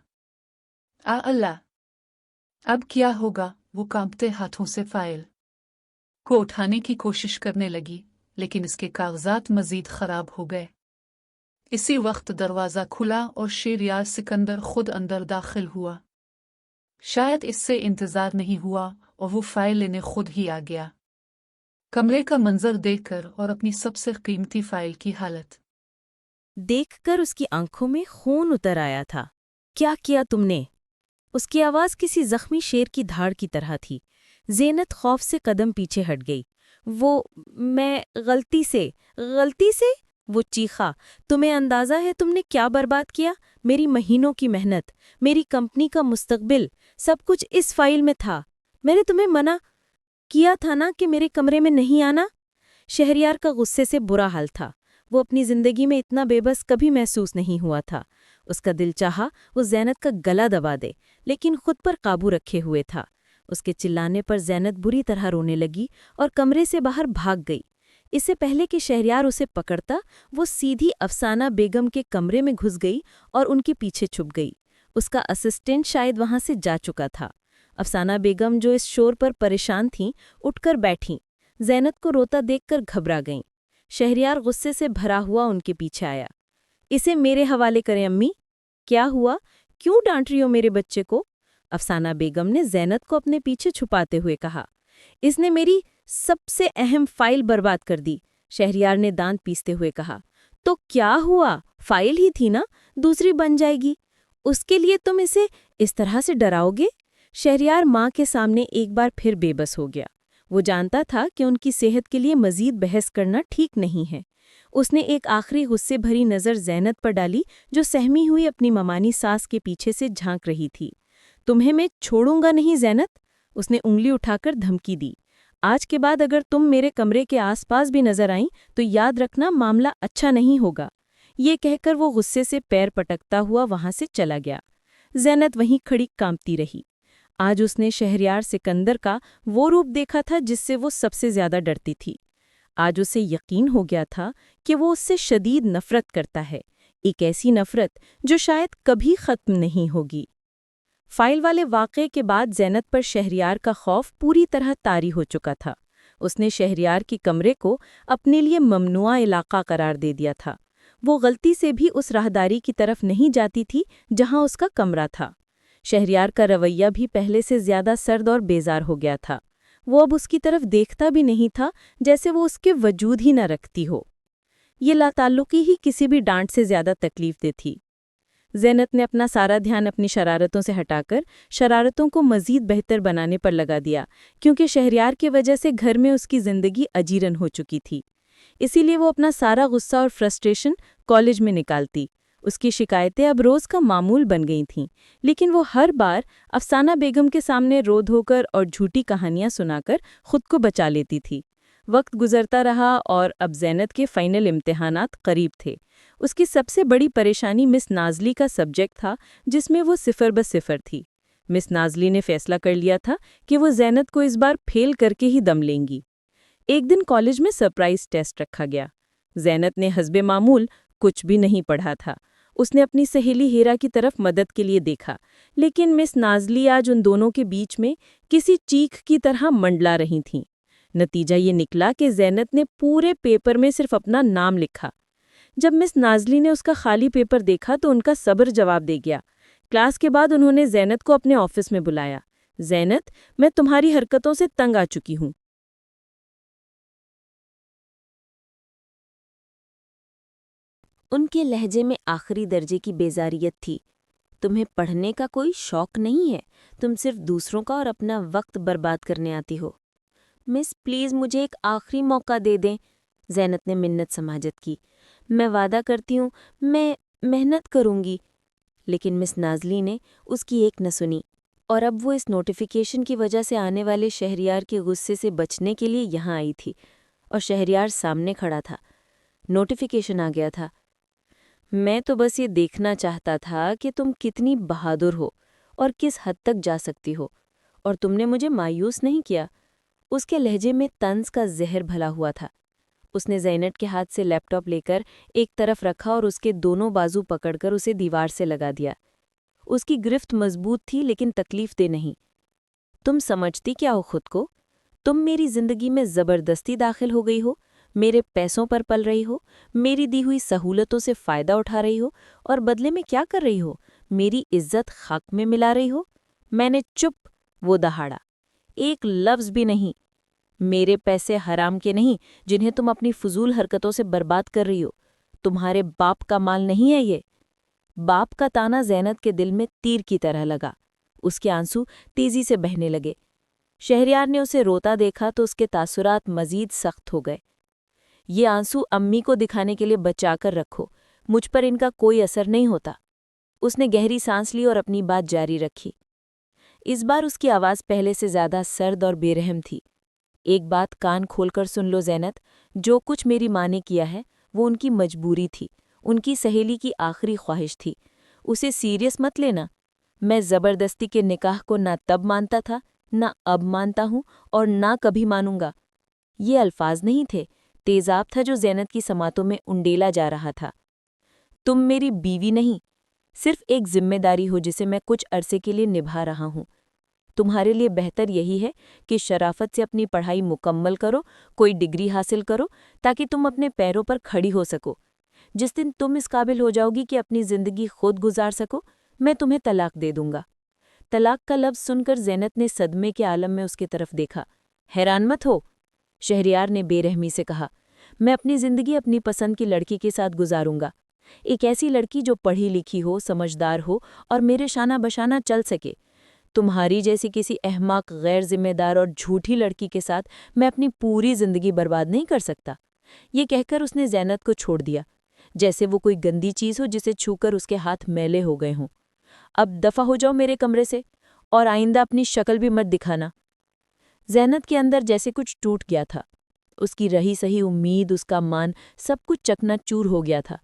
C: अल्लाह, अब क्या होगा? वो कांपते हाथों से फाइल को उठाने की कोशिश करने लगी, लेकिन इसके कागजात मजीद खराब हो गए। इसी वक्त दरवाज़ा खुला और शेरियार सिकंदर खुद अंदर दाखिल हुआ। शायद इससे इंतज़ार नहीं हुआ और वो फाइल लेने खुद ही आ गया। कमरे का मंजर देखकर और अपनी सबसे कीमती फाइल की हालत
A: देखकर उसकी आंखों में खून उतर आया था। क्या किया तुमने? उसकी आवाज़ किसी जख्मी शेर की धाड़ की तरह थी। ज़ीनत खौफ से कदम पीछे हट गई। मैं गलती से। वो चीखा। तुम्हें अंदाज़ा है तुमने क्या बर्बाद किया? मेरी महीनों की मेहनत, मेरी कंपनी का मुस्तकबिल, सब कुछ इस फाइल में था। मैंने तुम्हें मना किया था ना कि मेरे कमरे में नहीं आना। शहरियार का गुस्से से बुरा हाल था। वो अपनी जिंदगी में इतना बेबस कभी महसूस नहीं हुआ था। उसका दिल चाहा वो ज़ैनत का गला दबा दे, लेकिन खुद पर काबू रखे हुए था। उसके चिल्लाने पर ज़ैनत बुरी तरह रोने लगी और कमरे से बाहर भाग गई। इससे पहले कि शहरियार उसे पकड़ता, वो सीधी अफसाना बेगम के कमरे में घुस गई और उनके पीछे छुप गई। उसका असिस्टेंट शायद वहां से जा चुका था। अफसाना बेगम, जो इस शोर पर परेशान थीं, उठकर बैठीं। ज़ैनत को रोता देखकर घबरा गईं। शहरियार गुस्से से भरा हुआ उनके पीछे आया। इसे मेरे हवाले करें अम्मी। क्या हुआ? क्यों डांट रही हो मेरे बच्चे को? अफसाना बेगम ने ज़ैनत को अपने पीछे छुपाते हुए कहा। इसने मेरी सबसे अहम फाइल बर्बाद कर दी, शहरियार ने दांत पीसते हुए कहा। तो क्या हुआ? फाइल ही थी ना, दूसरी बन जाएगी। उसके लिए तुम इसे इस तरह से डराओगे? शहरियार माँ के सामने एक बार फिर बेबस हो गया। वो जानता था कि उनकी सेहत के लिए मजीद बहस करना ठीक नहीं है। उसने एक आखिरी गुस्से भरी नज़र ज़ैनत पर डाली, जो सहमी हुई अपनी ममानी सास के पीछे से झांक रही थी। तुम्हें मैं छोड़ूंगा नहीं ज़ैनत, उसने उंगली उठाकर धमकी दी। आज के बाद अगर तुम मेरे कमरे के आसपास भी नजर आईं तो याद रखना मामला अच्छा नहीं होगा। ये कहकर वो गुस्से से पैर पटकता हुआ वहां से चला गया। ज़ैनत वहीं खड़ी कांपती रही। आज उसने शहरियार सिकंदर का वो रूप देखा था जिससे वो सबसे ज्यादा डरती थी। आज उसे यकीन हो गया था कि वो उससे शदीद नफरत करता है, एक ऐसी नफरत जो शायद कभी खत्म नहीं होगी। फाइल वाले वाक़े के बाद ज़ैनत पर शहरियार का खौफ पूरी तरह तारी हो चुका था। उसने शहरियार की कमरे को अपने लिए ममनुआ इलाका करार दे दिया था। वो गलती से भी उस राहदारी की तरफ नहीं जाती थी जहां उसका कमरा था। शहरियार का रवैया भी पहले से ज्यादा सर्द और बेजार हो गया था। وہ اب اس کی طرف دیکھتا بھی نہیں تھا، جیسے وہ اس کے وجود ہی نہ رکھتی ہو۔ یہ لاتعلقی ہی کسی بھی ڈانٹ سے زیادہ تکلیف دہ تھی۔ زینت نے اپنا سارا دھیان اپنی شرارتوں سے ہٹا کر شرارتوں کو مزید بہتر بنانے پر لگا دیا، کیونکہ شہریار کی وجہ سے گھر میں اس کی زندگی اجیرن ہو چکی تھی۔ اسی لیے وہ اپنا سارا غصہ اور فرسٹریشن کالج میں نکالتی۔ اس کی شکایتیں اب روز کا معمول بن گئی تھیں، لیکن وہ ہر بار افسانہ بیگم کے سامنے رو دھو کر اور جھوٹی کہانیاں سنا کر خود کو بچا لیتی تھی۔ وقت گزرتا رہا اور اب زینت کے فائنل امتحانات قریب تھے۔ اس کی سب سے بڑی پریشانی مس نازلی کا سبجیکٹ تھا، جس میں وہ 0/0 تھی۔ مس نازلی نے فیصلہ کر لیا تھا کہ وہ زینت کو اس بار فیل کر کے ہی دم لیں گی۔ ایک دن کالج میں سرپرائز ٹیسٹ رکھا گیا۔ زینت نے حسب معمول کچھ بھی نہیں پڑھا تھا۔ اس نے اپنی سہیلی ہیرا کی طرف مدد کے لیے دیکھا، لیکن مس نازلی آج ان دونوں کے بیچ میں کسی چیخ کی طرح منڈلا رہی تھیں۔ نتیجہ یہ نکلا کہ زینت نے پورے پیپر میں صرف اپنا نام لکھا۔ جب مس نازلی نے اس کا خالی پیپر دیکھا تو ان کا صبر جواب دے گیا۔ کلاس کے بعد انہوں نے زینت کو اپنے آفس میں بلایا۔ زینت، میں تمہاری حرکتوں سے تنگ آ چکی ہوں۔
B: ان کے لہجے میں آخری درجے کی بیزاریت تھی۔ تمہیں پڑھنے کا کوئی شوق نہیں ہے، تم صرف دوسروں کا اور اپنا وقت برباد کرنے آتی ہو۔ مس، پلیز مجھے ایک آخری موقع دے دیں، زینت نے منت سماجت کی۔ میں وعدہ کرتی ہوں، میں محنت کروں گی۔ لیکن مس نازلی نے اس کی ایک نہ سنی، اور اب وہ اس نوٹیفیکیشن کی وجہ سے آنے والے شہریار کے غصے سے بچنے کے لیے یہاں آئی تھی، اور شہریار سامنے کھڑا تھا۔ نوٹیفیکیشن آ گیا تھا۔ میں تو بس یہ دیکھنا چاہتا تھا کہ تم کتنی بہادر ہو اور کس حد تک جا سکتی ہو، اور تم نے مجھے مایوس نہیں کیا۔ اس کے لہجے میں طنز کا زہر بھلا ہوا تھا۔ اس نے زینت کے ہاتھ سے لیپ ٹاپ لے کر ایک طرف رکھا اور اس کے دونوں بازو پکڑ کر اسے دیوار سے لگا دیا۔ اس کی گرفت مضبوط تھی لیکن تکلیف دہ نہیں۔ تم سمجھتی کیا ہو خود کو؟ تم میری زندگی میں زبردستی داخل ہو گئی ہو، میرے پیسوں پر پل رہی ہو، میری دی ہوئی سہولتوں سے فائدہ اٹھا رہی ہو، اور بدلے میں کیا کر رہی ہو؟ میری عزت خاک میں ملا رہی ہو۔ میں نے چپ وہ دہاڑا، ایک لفظ بھی نہیں۔ میرے پیسے حرام کے نہیں جنہیں تم اپنی فضول حرکتوں سے برباد کر رہی ہو۔ تمہارے باپ کا مال نہیں ہے یہ۔ باپ کا تانا زینت کے دل میں تیر کی طرح لگا۔ اس کے آنسو تیزی سے بہنے لگے۔ شہریار نے اسے روتا دیکھا تو اس کے تاثرات مزید سخت ہو گئے۔ یہ آنسو امی کو دکھانے کے لیے بچا کر رکھو، مجھ پر ان کا کوئی اثر نہیں ہوتا۔ اس نے گہری سانس لی اور اپنی بات جاری رکھی۔ اس بار اس کی آواز پہلے سے زیادہ سرد اور بے رحم تھی۔ ایک بات کان کھول کر سن لو زینت، جو کچھ میری ماں نے کیا ہے وہ ان کی مجبوری تھی، ان کی سہیلی کی آخری خواہش تھی۔ اسے سیریس مت لینا۔ میں زبردستی کے نکاح کو نہ تب مانتا تھا، نہ اب مانتا ہوں، اور نہ کبھی مانوں گا۔ یہ الفاظ نہیں تھے، تیزاب تھا جو زینت کی سماعتوں میں انڈیلا جا رہا تھا۔ تم میری بیوی نہیں، صرف ایک ذمہ داری ہو جسے میں کچھ عرصے کے لیے نبھا رہا ہوں۔ تمہارے لیے بہتر یہی ہے کہ شرافت سے اپنی پڑھائی مکمل کرو، کوئی ڈگری حاصل کرو، تاکہ تم اپنے پیروں پر کھڑی ہو سکو۔ جس دن تم اس قابل ہو جاؤ گی کہ اپنی زندگی خود گزار سکو، میں تمہیں طلاق دے دوں گا۔ طلاق کا لفظ سن کر زینت نے صدمے کے عالم میں اس کی طرف دیکھا۔ حیران مت ہو، شہریار نے بے رحمی سے کہا۔ میں اپنی زندگی اپنی پسند کی لڑکی کے ساتھ گزاروں گا، ایک ایسی لڑکی جو پڑھی لکھی ہو، سمجھدار ہو اور میرے شانہ بشانہ چل سکے۔ تمہاری جیسی کسی احمق، غیر ذمہ دار اور جھوٹی لڑکی کے ساتھ میں اپنی پوری زندگی برباد نہیں کر سکتا۔ یہ کہہ کر اس نے زینت کو چھوڑ دیا، جیسے وہ کوئی گندی چیز ہو جسے چھو کر اس کے ہاتھ میلے ہو گئے ہوں۔ اب دفع ہو جاؤ میرے کمرے سے، اور آئندہ اپنی شکل بھی مت دکھانا۔ زینت کے اندر جیسے کچھ ٹوٹ گیا تھا۔ اس کی رہی سہی امید، اس کا مان، سب کچھ چکنا چور ہو گیا تھا۔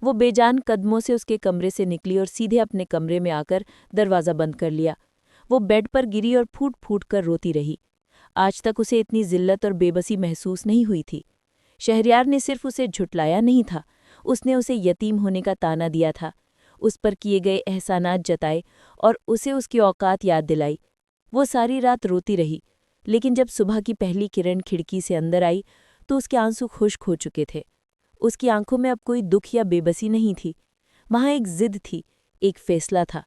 B: وہ بے جان قدموں سے اس کے کمرے سے نکلی اور سیدھے اپنے کمرے میں آ کر دروازہ بند کر لیا۔ وہ بیڈ پر گری اور پھوٹ پھوٹ کر روتی رہی۔ آج تک اسے اتنی ذلت اور بے بسی محسوس نہیں ہوئی تھی۔ شہریار نے صرف اسے جھٹلایا نہیں تھا، اس نے اسے یتیم ہونے کا طعنہ دیا تھا، اس پر کیے گئے احسانات جتائے اور اسے اس کی اوقات یاد دلائی۔ وہ ساری رات روتی رہی، لیکن جب صبح کی پہلی کرن کھڑکی سے اندر آئی تو اس کے آنسو خشک ہو چکے تھے۔ اس کی آنکھوں میں اب کوئی دکھ یا بے بسی نہیں تھی، وہاں ایک ضد تھی، ایک فیصلہ تھا۔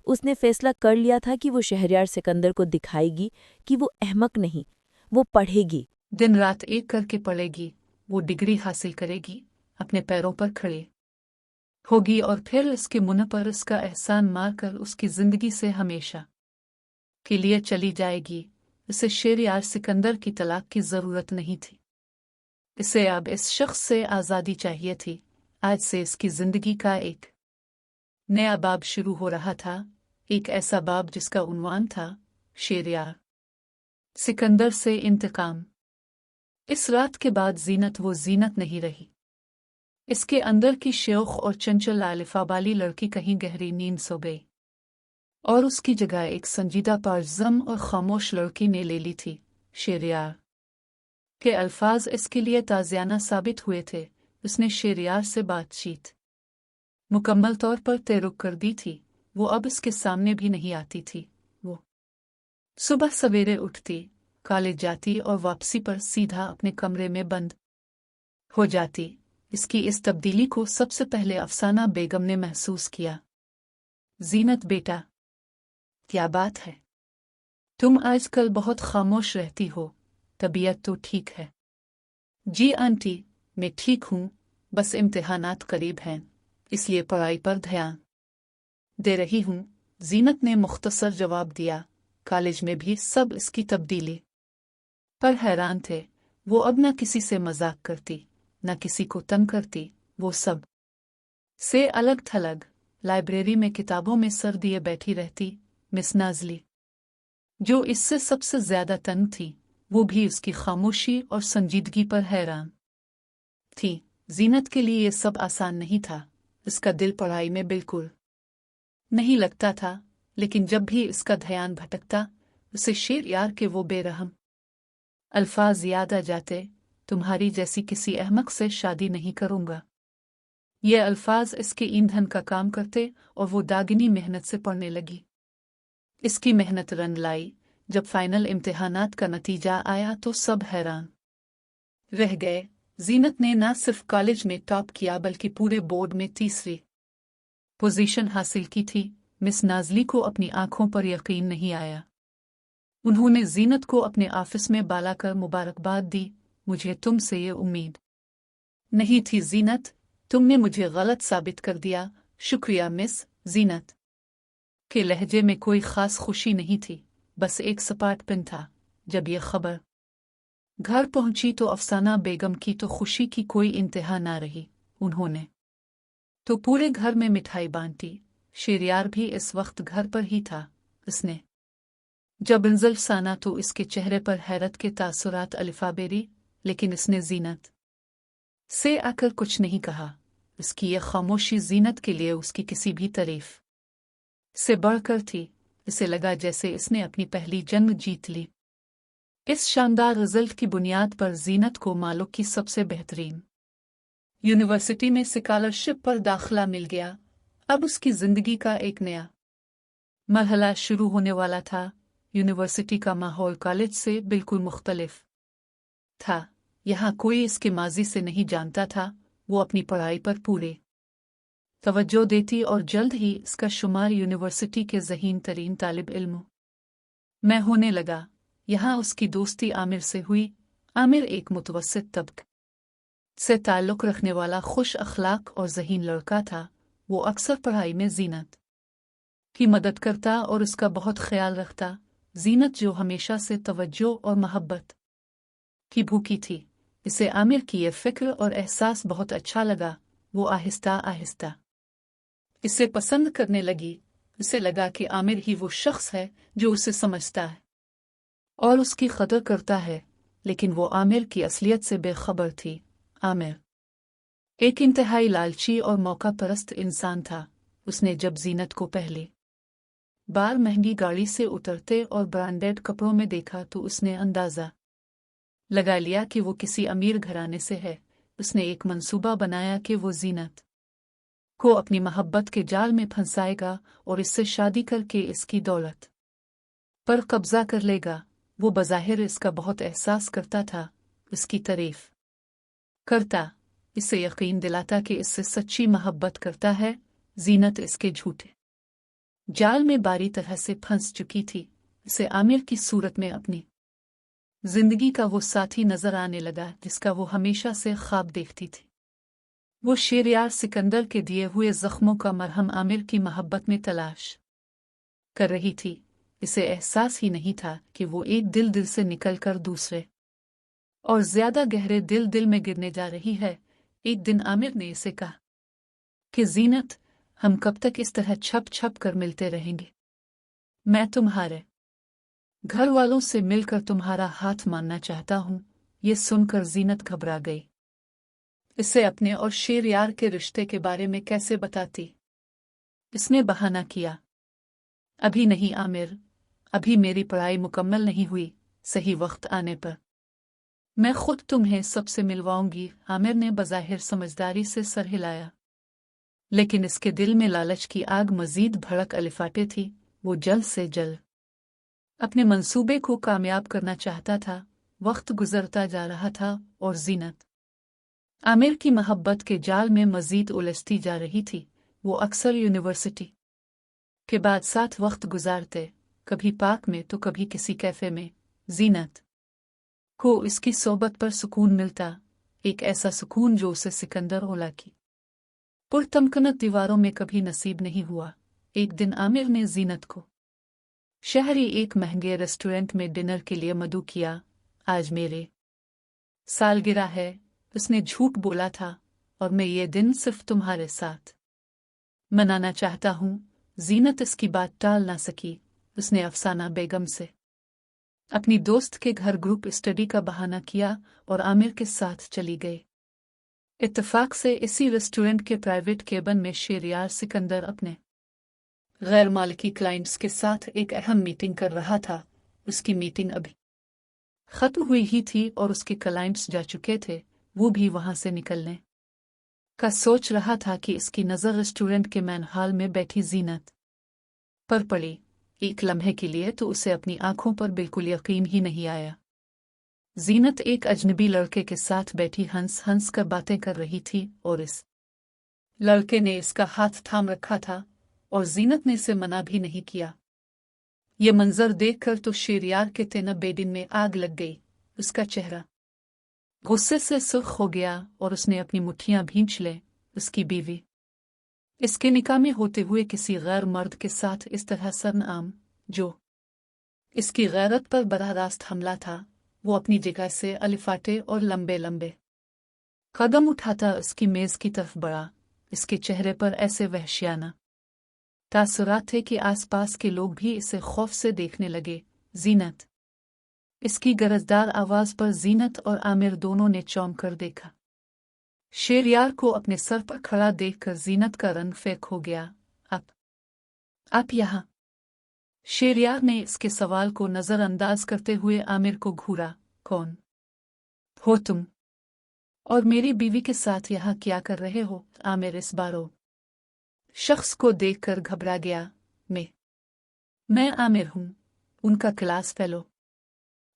B: اس نے فیصلہ کر لیا تھا کہ وہ شہریار سکندر کو دکھائے گی کہ وہ احمق نہیں، वो पढ़ेगी।
C: दिन रात एक करके पढ़ेगी, वो डिग्री हासिल करेगी, अपने पैरों पर खड़े होगी और फिर इसके मुंह पर इसका एहसान मारकर उसकी जिंदगी से हमेशा के लिए चली जाएगी। इसे शेरयार सिकंदर की तलाक की जरूरत नहीं थी। इसे अब इस शख्स से आज़ादी चाहिए थी। आज से इसकी जिंदगी का एक नया बाब शुरू हो रहा था, एक ऐसा बाब जिसका उन्वान था शेरयार सिकंदर से इंतकाम। इस रात के बाद जीनत वो जीनत नहीं रही। इसके अंदर की शौख और चंचल आलिफा वाली लड़की कहीं गहरी नींद सो गई और उसकी जगह एक संजीदा परजम और खामोश लड़की ने ले ली थी। शेरयार के अल्फाज इसके लिए ताज़ियाना साबित हुए थे। उसने शेरयार से बातचीत मुकम्मल तौर पर तय कर दी थी। वो अब इसके सामने भी नहीं आती थी। वो सुबह सवेरे उठती, कॉलेज जाती और वापसी पर सीधा अपने कमरे में बंद हो जाती। इसकी इस तब्दीली को सबसे पहले अफसाना बेगम ने महसूस किया। जीनत बेटा, क्या बात है? तुम आजकल बहुत खामोश रहती हो। तबीयत तो ठीक है? जी आंटी, मैं ठीक हूँ, बस इम्तिहानात करीब हैं, इसलिए पढ़ाई पर ध्यान दे रही हूँ। जीनत ने मुख्तसर जवाब दिया। कॉलेज में भी सब इसकी तब्दीली पर हैरान थे। वो अब न किसी से मजाक करती, न किसी को तंग करती। वो सब से अलग थलग लाइब्रेरी में किताबों में सर दिए बैठी रहती। मिस नाज़ली, जो इससे सबसे ज्यादा तंग थी, वो भी उसकी खामोशी और संजीदगी पर हैरान थी। जीनत के लिए ये सब आसान नहीं था। इसका दिल पढ़ाई में बिल्कुल नहीं लगता था, लेकिन जब भी इसका ध्यान भटकता, उसे शेरयार के वो बेरहम अल्फाज याद आ जाते। तुम्हारी जैसी किसी अहमक से शादी नहीं करूंगा। ये अल्फाज इसके ईंधन का काम करते और वो दागिनी मेहनत से पढ़ने लगी। इसकी मेहनत रंग लाई। जब फाइनल इम्तिहानात का नतीजा आया तो सब हैरान रह गए। जीनत ने न सिर्फ कॉलेज में टॉप किया बल्कि पूरे बोर्ड में तीसरी पोजीशन हासिल की थी। मिस नाज़ली को अपनी आंखों पर यकीन नहीं आया। उन्होंने जीनत को अपने ऑफिस में बुलाकर मुबारकबाद दी। मुझे तुमसे ये उम्मीद नहीं थी जीनत, तुमने मुझे गलत साबित कर दिया। शुक्रिया मिस। जीनत के लहजे में कोई खास खुशी नहीं थी, बस एक सपाटपन था। जब यह खबर घर पहुंची तो अफसाना बेगम की तो खुशी की कोई इंतहा ना रही। उन्होंने तो पूरे घर में मिठाई बांटी। शेरयार भी इस वक्त घर पर ही था। उसने जब इंजल साना तो इसके चेहरे पर हैरत के तासुरात अलिफाबेरी, लेकिन इसने जीनत से आकर कुछ नहीं कहा। उसकी यह खामोशी जीनत के लिए उसकी किसी भी तारीफ से बढ़कर थी। इसे लगा जैसे इसने अपनी पहली जंग जीत ली। इस शानदार रिजल्ट की बुनियाद पर जीनत को मालूक की सबसे बेहतरीन यूनिवर्सिटी में स्कॉलरशिप पर दाखिला मिल गया। अब उसकी जिंदगी का एक नया मरहला शुरू होने वाला था। यूनिवर्सिटी का माहौल कॉलेज से बिल्कुल मुख्तलिफ था। यहाँ कोई इसके माजी से नहीं जानता था। वो अपनी पढ़ाई पर पूरे तवज्जो देती और जल्द ही इसका शुमार यूनिवर्सिटी के ज़हीन तरीन तालिब इल्म में होने लगा। यहाँ उसकी दोस्ती आमिर से हुई। आमिर एक मुतवस्सित तबक से ताल्लुक़ रखने वाला खुश अखलाक और ज़हीन लड़का था। वो अक्सर पढ़ाई में जीनत की मदद करता और उसका बहुत ख्याल रखता। जीनत जो हमेशा से तवज्जो और मोहब्बत की भूखी थी, इसे आमिर की ये फ़िक्र और एहसास बहुत अच्छा लगा। वो आहिस्ता आहिस्ता इसे पसंद करने लगी। उसे लगा कि आमिर ही वो शख्स है जो उसे समझता है और उसकी कदर करता है, लेकिन वो आमिर की असलियत से बेखबर थी। आमिर एक इंतहाई लालची और मौका परस्त इंसान था। उसने जब जीनत को पहली बार महंगी गाड़ी से उतरते और ब्रांडेड कपड़ों में देखा तो उसने अंदाज़ा लगा लिया कि वो किसी अमीर घराने से है। उसने एक मंसूबा बनाया कि वो जीनत को अपनी मोहब्बत के जाल में फंसाएगा और इससे शादी करके इसकी दौलत पर कब्जा कर लेगा। वो बज़ाहिर इसका बहुत एहसास करता था, इसकी तारीफ करता, इसे यकीन दिलाता कि इससे सच्ची मोहब्बत करता है। जीनत इसके झूठे जाल में बारी तरह से फंस चुकी थी। इसे आमिर की सूरत में अपनी जिंदगी का वो साथी नजर आने लगा जिसका वो हमेशा से ख्वाब देखती थी। वो शेरयार सिकंदर के दिए हुए जख्मों का मरहम आमिर की मोहब्बत में तलाश कर रही थी। इसे एहसास ही नहीं था कि वो एक दिल से निकलकर दूसरे और ज्यादा गहरे दिल में गिरने जा रही है। एक दिन आमिर ने इसे कहा कि जीनत, हम कब तक इस तरह छप कर मिलते रहेंगे? मैं तुम्हारे घर वालों से मिलकर तुम्हारा हाथ मानना चाहता हूं। ये सुनकर जीनत घबरा गई। इसे अपने और शेरयार के रिश्ते के बारे में कैसे बताती? इसने बहाना किया, अभी नहीं आमिर, अभी मेरी पढ़ाई मुकम्मल नहीं हुई। सही वक्त आने पर मैं खुद तुम्हें सबसे मिलवाऊंगी। आमिर ने बज़ाहिर समझदारी से सर हिलाया, लेकिन इसके दिल में लालच की आग मजीद भड़क अलिफाटे थी। वो जल्द से जल्द अपने मंसूबे को कामयाब करना चाहता था। वक्त गुजरता जा रहा था और जीनत आमिर की मोहब्बत के जाल में मजीद उलझती जा रही थी। वो अक्सर यूनिवर्सिटी के बाद साथ वक्त गुजारते, कभी पार्क में तो कभी किसी कैफे में। जीनत को इसकी सोबत पर सुकून मिलता, एक ऐसा सुकून जो उसे सिकंदर ओला की पुरतमकनत दीवारों में कभी नसीब नहीं हुआ। एक दिन आमिर ने जीनत को शहरी एक महंगे रेस्टोरेंट में डिनर के लिए मदऊ किया। आज मेरे सालगिरह है, उसने झूठ बोला था, और मैं ये दिन सिर्फ तुम्हारे साथ मनाना चाहता हूं। जीनत इसकी बात टाल ना सकी। उसने अफसाना बेगम से अपनी दोस्त के घर ग्रुप स्टडी का बहाना किया और आमिर के साथ चली गई। इत्तेफाक से इसी रेस्टोरेंट के प्राइवेट केबिन में शेरयार सिकंदर अपने गैर मालिकी क्लाइंट्स के साथ एक अहम मीटिंग कर रहा था। उसकी मीटिंग अभी खत्म हुई ही थी और उसके क्लाइंट्स जा चुके थे। वो भी वहां से निकलने का सोच रहा था कि इसकी नज़र रेस्टोरेंट के मैन हॉल में बैठी जीनत पर पड़ी। एक लम्हे के लिए तो उसे अपनी आंखों पर बिल्कुल यकीन ही नहीं आया। जीनत एक अजनबी लड़के के साथ बैठी हंस कर बातें कर रही थी और इस लड़के ने इसका हाथ थाम रखा था और जीनत ने इसे मना भी नहीं किया। ये मंजर देखकर तो शेरयार के तेना बेदिन में आग लग गई। उसका चेहरा गुस्से से सुर्ख हो गया और उसने अपनी मुट्ठियां भींच ले। उसकी बीवी इसके निकाह में होते हुए किसी गैर मर्द के साथ इस तरह सरनाम, जो इसकी गैरत पर बराह रास्त हमला था। वो अपनी जगह से अलिफाटे और लंबे लंबे कदम उठाता उसकी मेज की तरफ बढ़ा। इसके चेहरे पर ऐसे वहशियाना तासुरात थे कि आसपास के लोग भी इसे खौफ से देखने लगे। जीनत, इसकी गरजदार आवाज पर जीनत और आमिर दोनों ने चौंक कर देखा। शेरयार को अपने सर पर खड़ा देखकर जीनत का रंग फैक हो गया। आप यहाँ? शेरयार ने इसके सवाल को नजरअंदाज करते हुए आमिर को घूरा। कौन हो तुम? और मेरी बीवी के साथ यहाँ क्या कर रहे हो? आमिर इस बारो शख्स को देखकर घबरा गया। मैं आमिर हूँ, उनका क्लास फेलो।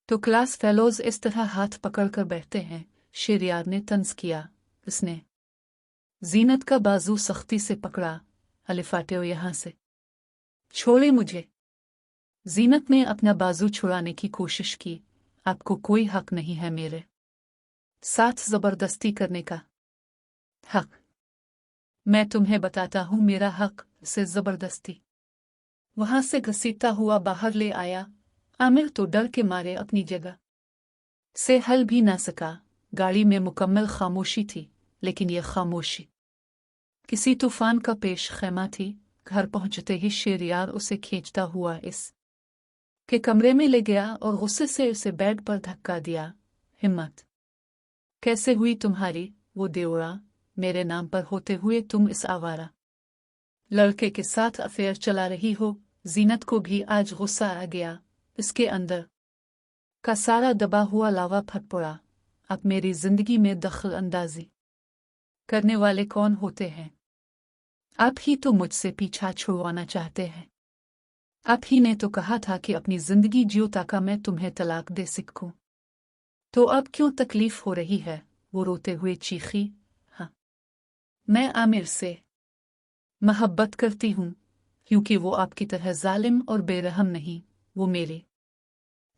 C: तो क्लास फेलोज इस तरह हाथ पकड़कर बैठते हैं? शेरयार ने तंज किया। उसने जीनत का बाजू सख्ती से पकड़ा। अलिफाटे हो यहाँ से, छोड़े मुझे। जीनत ने अपना बाजू छुड़ाने की कोशिश की। आपको कोई हक नहीं है मेरे साथ जबरदस्ती करने का। हक? मैं तुम्हें बताता हूं मेरा हक से जबरदस्ती। वहां से घसीटता हुआ बाहर ले आया। आमिर तो डर के मारे अपनी जगह से हल भी ना सका। गाड़ी में मुकम्मल खामोशी थी, लेकिन यह खामोशी किसी तूफान का पेश खैमा थी। घर पहुंचते ही शेरयार उसे खींचता हुआ इस के कमरे में ले गया और गुस्से से उसे बेड पर धक्का दिया। हिम्मत कैसे हुई तुम्हारी? वो देवड़ा मेरे नाम पर होते हुए तुम इस आवारा लड़के के साथ अफेयर चला रही हो? जीनत को भी आज गुस्सा आ गया। इसके अंदर का सारा दबा हुआ लावा फट पड़ा। अब मेरी जिंदगी में दखल अंदाजी करने वाले कौन होते हैं? आप ही तो मुझसे पीछा छुड़वाना चाहते हैं। आप ही ने तो कहा था कि अपनी जिंदगी जियो ताकि मैं तुम्हें तलाक दे सकूं। तो अब क्यों तकलीफ हो रही है? वो रोते हुए चीखी। हाँ, मैं आमिर से मोहब्बत करती हूँ, क्योंकि वो आपकी तरह जालिम और बेरहम नहीं। वो मेरी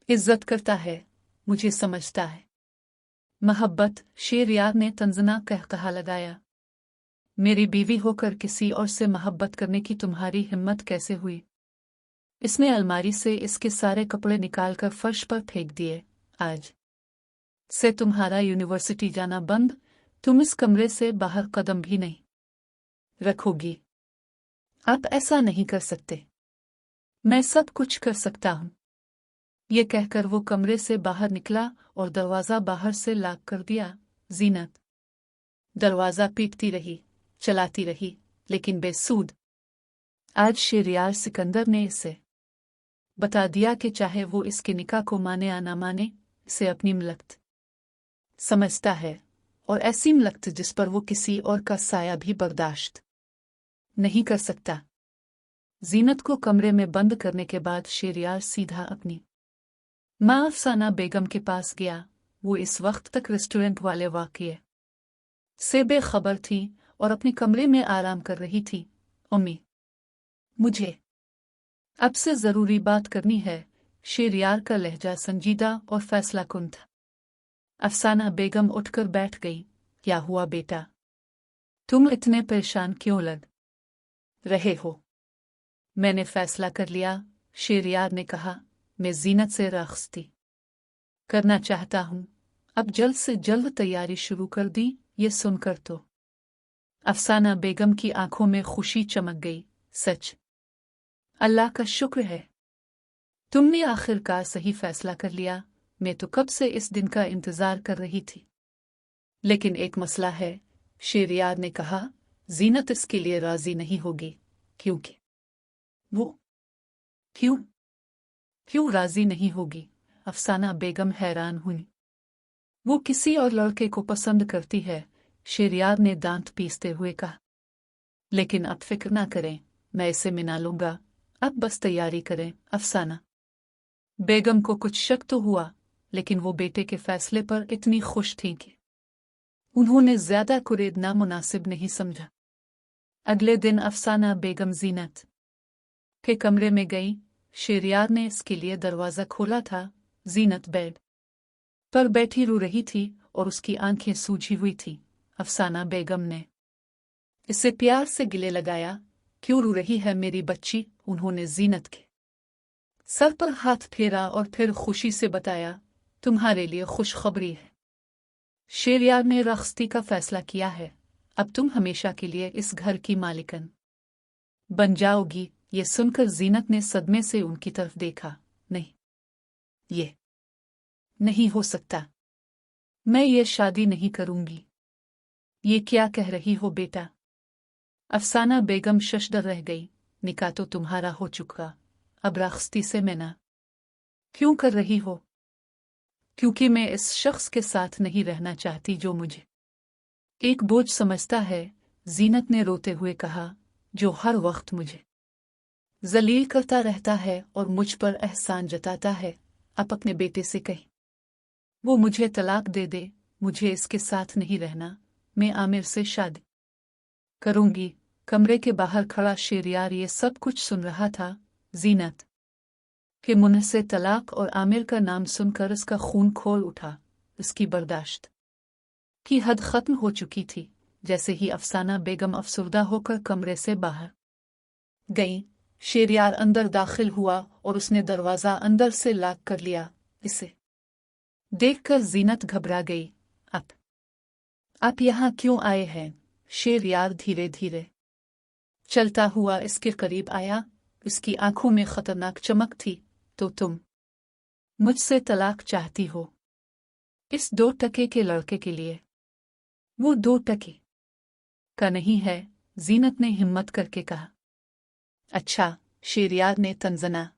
C: इज्जत करता है मुझे समझता है। मोहब्बत, शेरयार ने तंजना कहा लगाया। मेरी बीवी होकर किसी और से मोहब्बत करने की तुम्हारी हिम्मत कैसे हुई? इसने अलमारी से इसके सारे कपड़े निकालकर फर्श पर फेंक दिए। आज से तुम्हारा यूनिवर्सिटी जाना बंद, तुम इस कमरे से बाहर कदम भी नहीं रखोगी। आप ऐसा नहीं कर सकते। मैं सब कुछ कर सकता हूं। ये कहकर वो कमरे से बाहर निकला और दरवाजा बाहर से लॉक कर दिया। जीनत दरवाजा पीटती रही, चलाती रही, लेकिन बेसूद। आज शेरियार सिकंदर ने इसे बता दिया कि चाहे वो इसके निकाह को माने या ना माने, इसे अपनी मलकत समझता है, और ऐसी मलकत जिस पर वो किसी और का साया भी बर्दाश्त नहीं कर सकता। जीनत को कमरे में बंद करने के बाद शेरियार सीधा अपनी माँ अफसाना बेगम के पास गया। वो इस वक्त तक रेस्टोरेंट वाले वाक़ये से बेखबर थी और अपने कमरे में आराम कर रही थी। अम्मी, मुझे आपसे ज़रूरी बात करनी है। शेरियार का लहजा संजीदा और फैसला कुन था। अफसाना बेगम उठकर बैठ गई। क्या हुआ बेटा? तुम इतने परेशान क्यों लग रहे हो? मैंने फैसला कर लिया, शेरियार ने कहा। मैं जीनत से रास्ती करना चाहता हूं। अब जल्द से जल्द तैयारी शुरू कर दी। ये सुनकर तो अफसाना बेगम की आंखों में खुशी चमक गई। सच, अल्लाह का शुक्र है, तुमने आखिरकार सही फैसला कर लिया। मैं तो कब से इस दिन का इंतजार कर रही थी। लेकिन एक मसला है, शेरियार ने कहा। जीनत इसके लिए राजी नहीं होगी। क्योंकि वो क्यों राजी नहीं होगी? अफसाना बेगम हैरान हुई। वो किसी और लड़के को पसंद करती है, शेरियार ने दांत पीसते हुए कहा। लेकिन अब फिक्र ना करें, मैं इसे मिला लूंगा। अब बस तैयारी करें। अफसाना बेगम को कुछ शक तो हुआ, लेकिन वो बेटे के फैसले पर इतनी खुश थी कि उन्होंने ज्यादा कुरेदना मुनासिब नहीं समझा। अगले दिन अफसाना बेगम जीनत के कमरे में गई। शेरियार ने इसके लिए दरवाज़ा खोला था। जीनत बेड पर बैठी रो रही थी और उसकी आंखें सूजी हुई थी। अफसाना बेगम ने इसे प्यार से गले लगाया। क्यों रो रही है मेरी बच्ची? उन्होंने जीनत के सर पर हाथ फेरा और फिर खुशी से बताया, तुम्हारे लिए खुशखबरी है। शेरियार ने रख्ती का फैसला किया है। अब तुम हमेशा के लिए इस घर की मालिकन बन जाओगी। ये सुनकर जीनत ने सदमे से उनकी तरफ देखा। नहीं, ये नहीं हो सकता। मैं ये शादी नहीं करूंगी। ये क्या कह रही हो बेटा? अफसाना बेगम शशदर रह गई। निकाह तो तुम्हारा हो चुका, अब राख्ती से मना क्यों कर रही हो? क्योंकि मैं इस शख्स के साथ नहीं रहना चाहती जो मुझे एक बोझ समझता है, जीनत ने रोते हुए कहा, जो हर वक्त मुझे जलील करता रहता है और मुझ पर एहसान जताता है। अब अपने बेटे से कही वो मुझे तलाक दे दे। मुझे इसके साथ नहीं रहना। मैं आमिर से शादी करूंगी। कमरे के बाहर खड़ा शेरियार ये सब कुछ सुन रहा था। जीनत के मुंह से तलाक और आमिर का नाम सुनकर उसका खून खोल उठा। उसकी बर्दाश्त की हद खत्म हो चुकी थी। जैसे ही अफसाना बेगम अफसुर्दा होकर कमरे से बाहर गई, शेरियार अंदर दाखिल हुआ और उसने दरवाज़ा अंदर से लॉक कर लिया। इसे देखकर जीनत घबरा गई। आप यहाँ क्यों आए हैं? शेरियार धीरे धीरे चलता हुआ इसके करीब आया। उसकी आंखों में खतरनाक चमक थी। तो तुम मुझसे तलाक चाहती हो? इस 2 टके के लड़के के लिए? वो 2 टके का नहीं है, जीनत ने हिम्मत करके कहा। अच्छा, शेरियार ने तंजना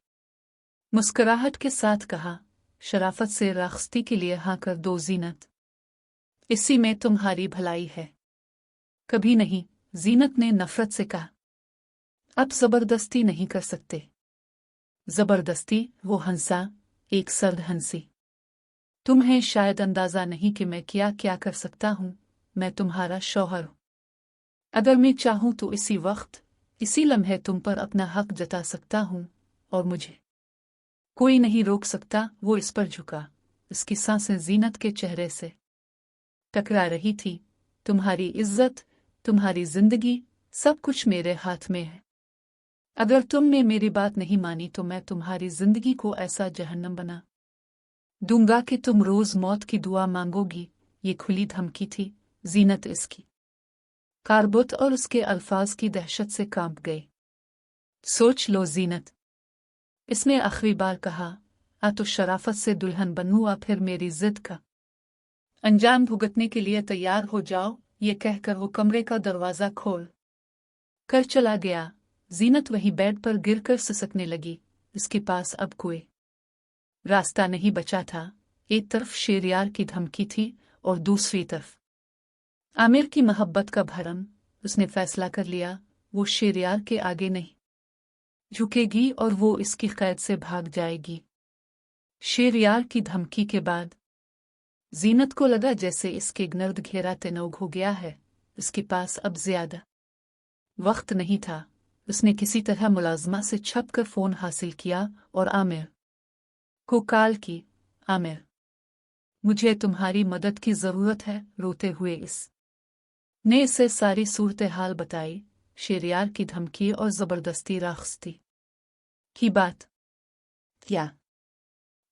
C: मुस्कुराहट के साथ कहा। शराफत से राख्ती के लिए हाँ कर दो जीनत, इसी में तुम्हारी भलाई है। कभी नहीं, जीनत ने नफरत से कहा। अब जबरदस्ती नहीं कर सकते। जबरदस्ती? वो हंसा, एक सर्द हंसी। तुम्हें शायद अंदाजा नहीं कि मैं क्या क्या कर सकता हूं। मैं तुम्हारा शौहर हूं। अगर मैं चाहूं तो इसी वक्त, इसी लम्हे तुम पर अपना हक जता सकता हूं और मुझे कोई नहीं रोक सकता। वो इस पर झुका। उसकी सांसें जीनत के चेहरे से टकरा रही थी। तुम्हारी इज्जत, तुम्हारी जिंदगी, सब कुछ मेरे हाथ में है। अगर तुमने मेरी बात नहीं मानी तो मैं तुम्हारी जिंदगी को ऐसा जहन्नम बना दूंगा कि तुम रोज मौत की दुआ मांगोगी। ये खुली धमकी थी। जीनत इसकी कारबुत और उसके अल्फाज की दहशत से कांप गई। सोच लो जीनत, इसने आखिरी बार कहा, आ तो शराफत से दुल्हन बनूं, आ फिर मेरी जिद का अंजाम भुगतने के लिए तैयार हो जाओ। ये कहकर वो कमरे का दरवाजा खोल कर चला गया। जीनत वहीं बेड पर गिरकर सिसकने लगी। इसके पास अब कोई रास्ता नहीं बचा था। एक तरफ शेरियार की धमकी थी और दूसरी तरफ आमिर की मोहब्बत का भरम। उसने फैसला कर लिया, वो शेरियार के आगे नहीं झुकेगी और वो इसकी कैद से भाग जाएगी। शेरियार की धमकी के बाद जीनत को लगा जैसे इसके गिर्द घेरा तनाव हो गया है। उसके पास अब ज्यादा वक्त नहीं था। उसने किसी तरह मुलाजमा से छपकर फोन हासिल किया और आमिर को कॉल की। आमिर, मुझे तुम्हारी मदद की जरूरत है। रोते हुए ने इसे सारी सूरत हाल बताई। शेरियार की धमकी और जबरदस्ती राख्ती की बात क्या?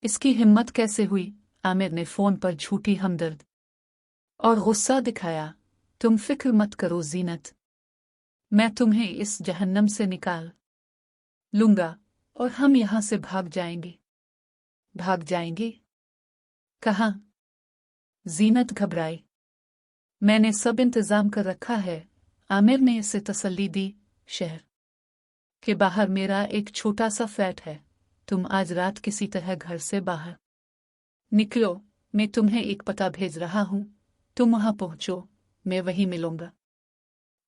C: इसकी हिम्मत कैसे हुई? आमिर ने फोन पर झूठी हमदर्द और गुस्सा दिखाया। तुम फिक्र मत करो जीनत, मैं तुम्हें इस जहन्नम से निकाल लूंगा और हम यहां से भाग जाएंगे। भाग जाएंगे? कहाँ? जीनत घबराई। मैंने सब इंतजाम कर रखा है। आमिर ने इसे तसल्ली दी। शहर के बाहर मेरा एक छोटा सा फ्लैट है। तुम आज रात किसी तरह घर से बाहर निकलो। मैं तुम्हें एक पता भेज रहा हूं, तुम वहां पहुंचो, मैं वहीं मिलूंगा।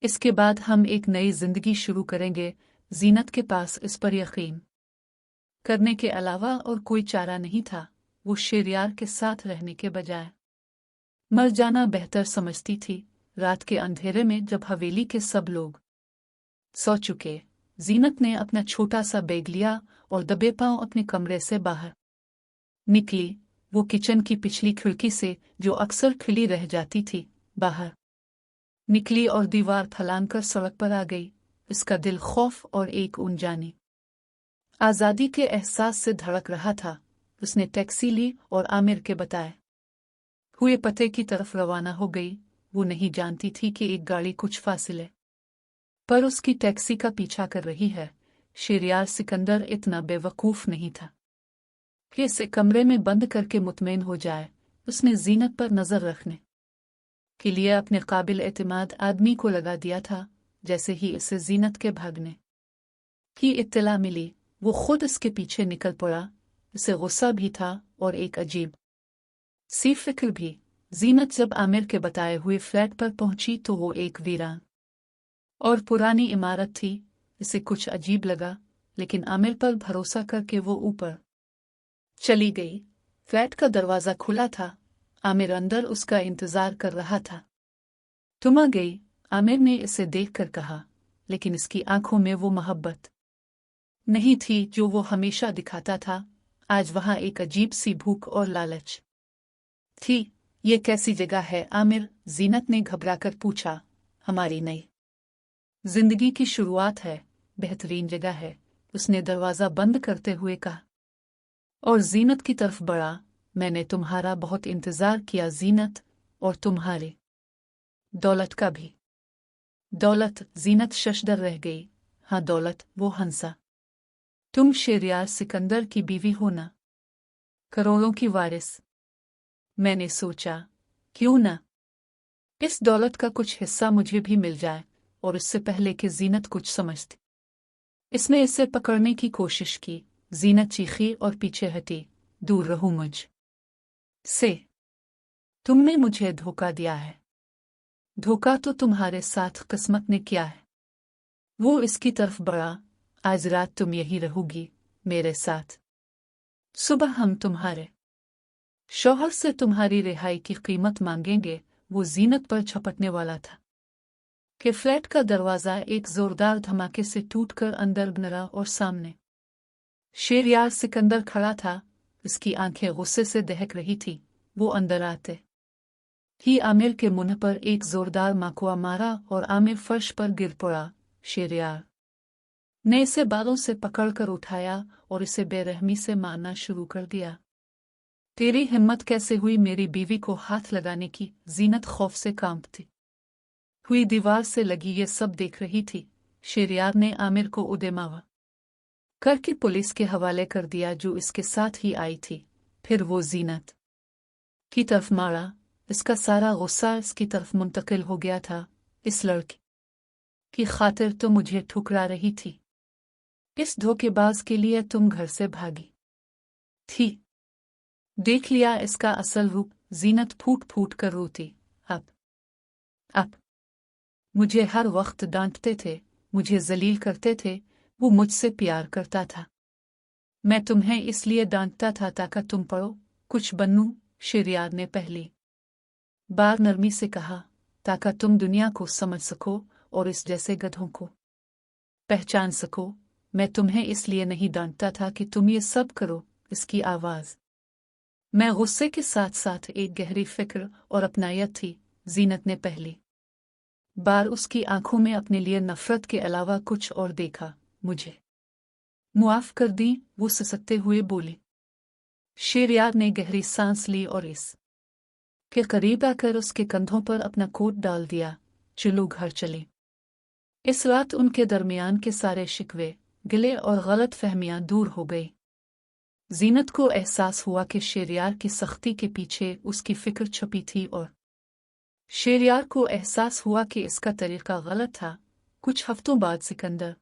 C: इसके बाद हम एक नई जिंदगी शुरू करेंगे। जीनत के पास इस पर यकीन करने के अलावा और कोई चारा नहीं था। वो शेरियार के साथ रहने के बजाय मर जाना बेहतर समझती थी। रात के अंधेरे में जब हवेली के सब लोग सो चुके, जीनत ने अपना छोटा सा बैग लिया और दबे पांव अपने कमरे से बाहर निकली। वो किचन की पिछली खिड़की से, जो अक्सर खुली रह जाती थी, बाहर निकली और दीवार फलांकर सड़क पर आ गई। इसका दिल खौफ और एक अनजानी आजादी के एहसास से धड़क रहा था। उसने टैक्सी ली और आमिर के बताए हुए पते की तरफ रवाना हो गई। वो नहीं जानती थी कि एक गाड़ी कुछ फासले पर उसकी टैक्सी का पीछा कर रही है। शेरियार सिकंदर इतना बेवकूफ नहीं था कि इसे कमरे में बंद करके मुतमईन हो जाए। उसने जीनत पर नजर रखने के लिए अपने काबिल एतमाद आदमी को लगा दिया था। जैसे ही इसे जीनत के भागने की इत्तला मिली, वो खुद इसके पीछे निकल पड़ा। इसे गुस्सा भी था और एक अजीब सी फिक्र भी। जीनत जब आमिर के बताए हुए फ्लैट पर पहुंची तो वो एक वीरान और पुरानी इमारत थी। इसे कुछ अजीब लगा, लेकिन आमिर पर भरोसा करके वो ऊपर चली गई। फ्लैट का दरवाजा खुला था। आमिर अंदर उसका इंतजार कर रहा था। तुम आ गई, आमिर ने इसे देखकर कहा, लेकिन इसकी आंखों में वो मोहब्बत नहीं थी जो वो हमेशा दिखाता था। आज वहां एक अजीब सी भूख और लालच थी। ये कैसी जगह है आमिर? जीनत ने घबराकर पूछा। हमारी नई जिंदगी की शुरुआत है, बेहतरीन जगह है, उसने दरवाजा बंद करते हुए कहा और जीनत की तरफ बढ़ा। मैंने तुम्हारा बहुत इंतजार किया जीनत, और तुम्हारे दौलत का भी। दौलत? जीनत शशदर रह गई। हाँ दौलत, वो हंसा। तुम शेरियार सिकंदर की बीवी हो ना, करोड़ों की वारिस। मैंने सोचा क्यों ना इस दौलत का कुछ हिस्सा मुझे भी मिल जाए। और इससे पहले कि जीनत कुछ समझती, इसने इसे पकड़ने की कोशिश की। जीनत चीखी और पीछे हटी। दूर रहो मुझ से, तुमने मुझे धोखा दिया है। धोखा तो तुम्हारे साथ किस्मत ने किया है। वो इसकी तरफ बढ़ा। आज रात तुम यही रहोगी मेरे साथ। सुबह हम तुम्हारे शौहर से तुम्हारी रिहाई की कीमत मांगेंगे। वो जीनत पर झपटने वाला था कि फ्लैट का दरवाजा एक जोरदार धमाके से टूटकर अंदर गिरा और सामने शेरियार सिकंदर खड़ा था। इसकी आंखें गुस्से से दहक रही थी। वो अंदर आते ही आमिर के मुंह पर एक जोरदार माकुआ मारा और आमिर फर्श पर गिर पड़ा। शेरियार ने इसे बालों से पकड़कर उठाया और इसे बेरहमी से मारना शुरू कर दिया। तेरी हिम्मत कैसे हुई मेरी बीवी को हाथ लगाने की? जीनत खौफ से कांपती हुई दीवार से लगी ये सब देख रही थी। शेरियार ने आमिर को उदेमावा करके पुलिस के हवाले कर दिया जो इसके साथ ही आई थी। फिर वो जीनत की तरफ मारा। इसका सारा गुस्सा इसकी तरफ मुंतकिल हो गया था। इस लड़की की खातिर तो मुझे ठुकरा रही थी। इस धोखेबाज के लिए तुम घर से भागी थी। देख लिया इसका असल रूप। जीनत फूट फूट कर रोती। अब मुझे हर वक्त डांटते थे, मुझे जलील करते थे। वो मुझसे प्यार करता था। मैं तुम्हें इसलिए डांटता था ताकि तुम पढ़ो, कुछ बनूं। शेरियार ने पहली बार नरमी से कहा, ताकि तुम दुनिया को समझ सको और इस जैसे गधों को पहचान सको। मैं तुम्हें इसलिए नहीं डांटता था कि तुम ये सब करो। इसकी आवाज मैं गुस्से के साथ साथ एक गहरी फिक्र और अपनायत थी। जीनत ने पहली बार उसकी आंखों में अपने लिए नफरत के अलावा कुछ और देखा। मुझे मुआफ कर दी, वो ससकते हुए बोली। शेरियार ने गहरी सांस ली और इस के करीब आकर उसके कंधों पर अपना कोट डाल दिया। चलो घर चले। इस रात उनके दरमियान के सारे शिकवे, गिले और गलत फहमियां दूर हो गई। जीनत को एहसास हुआ कि शेरियार की सख्ती के पीछे उसकी फिक्र छुपी थी और शेरियार को एहसास हुआ कि इसका तरीका गलत था। कुछ हफ्तों बाद सिकंदर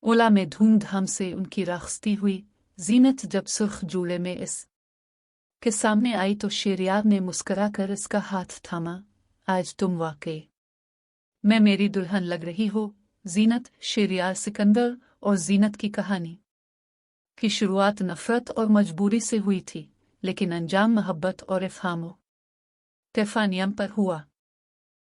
C: ओला में धूमधाम से उनकी राखती हुई। जीनत जब सुर्ख जूड़े में इस के सामने आई तो शेरियार ने मुस्कुराकर इसका हाथ थामा। आज तुम वाकई मैं मेरी दुल्हन लग रही हो। जीनत, शेरियार, सिकंदर और जीनत की कहानी की शुरुआत नफरत और मजबूरी से हुई थी, लेकिन अंजाम मोहब्बत और इफ़हाम-ओ-तफ़ानियम पर हुआ।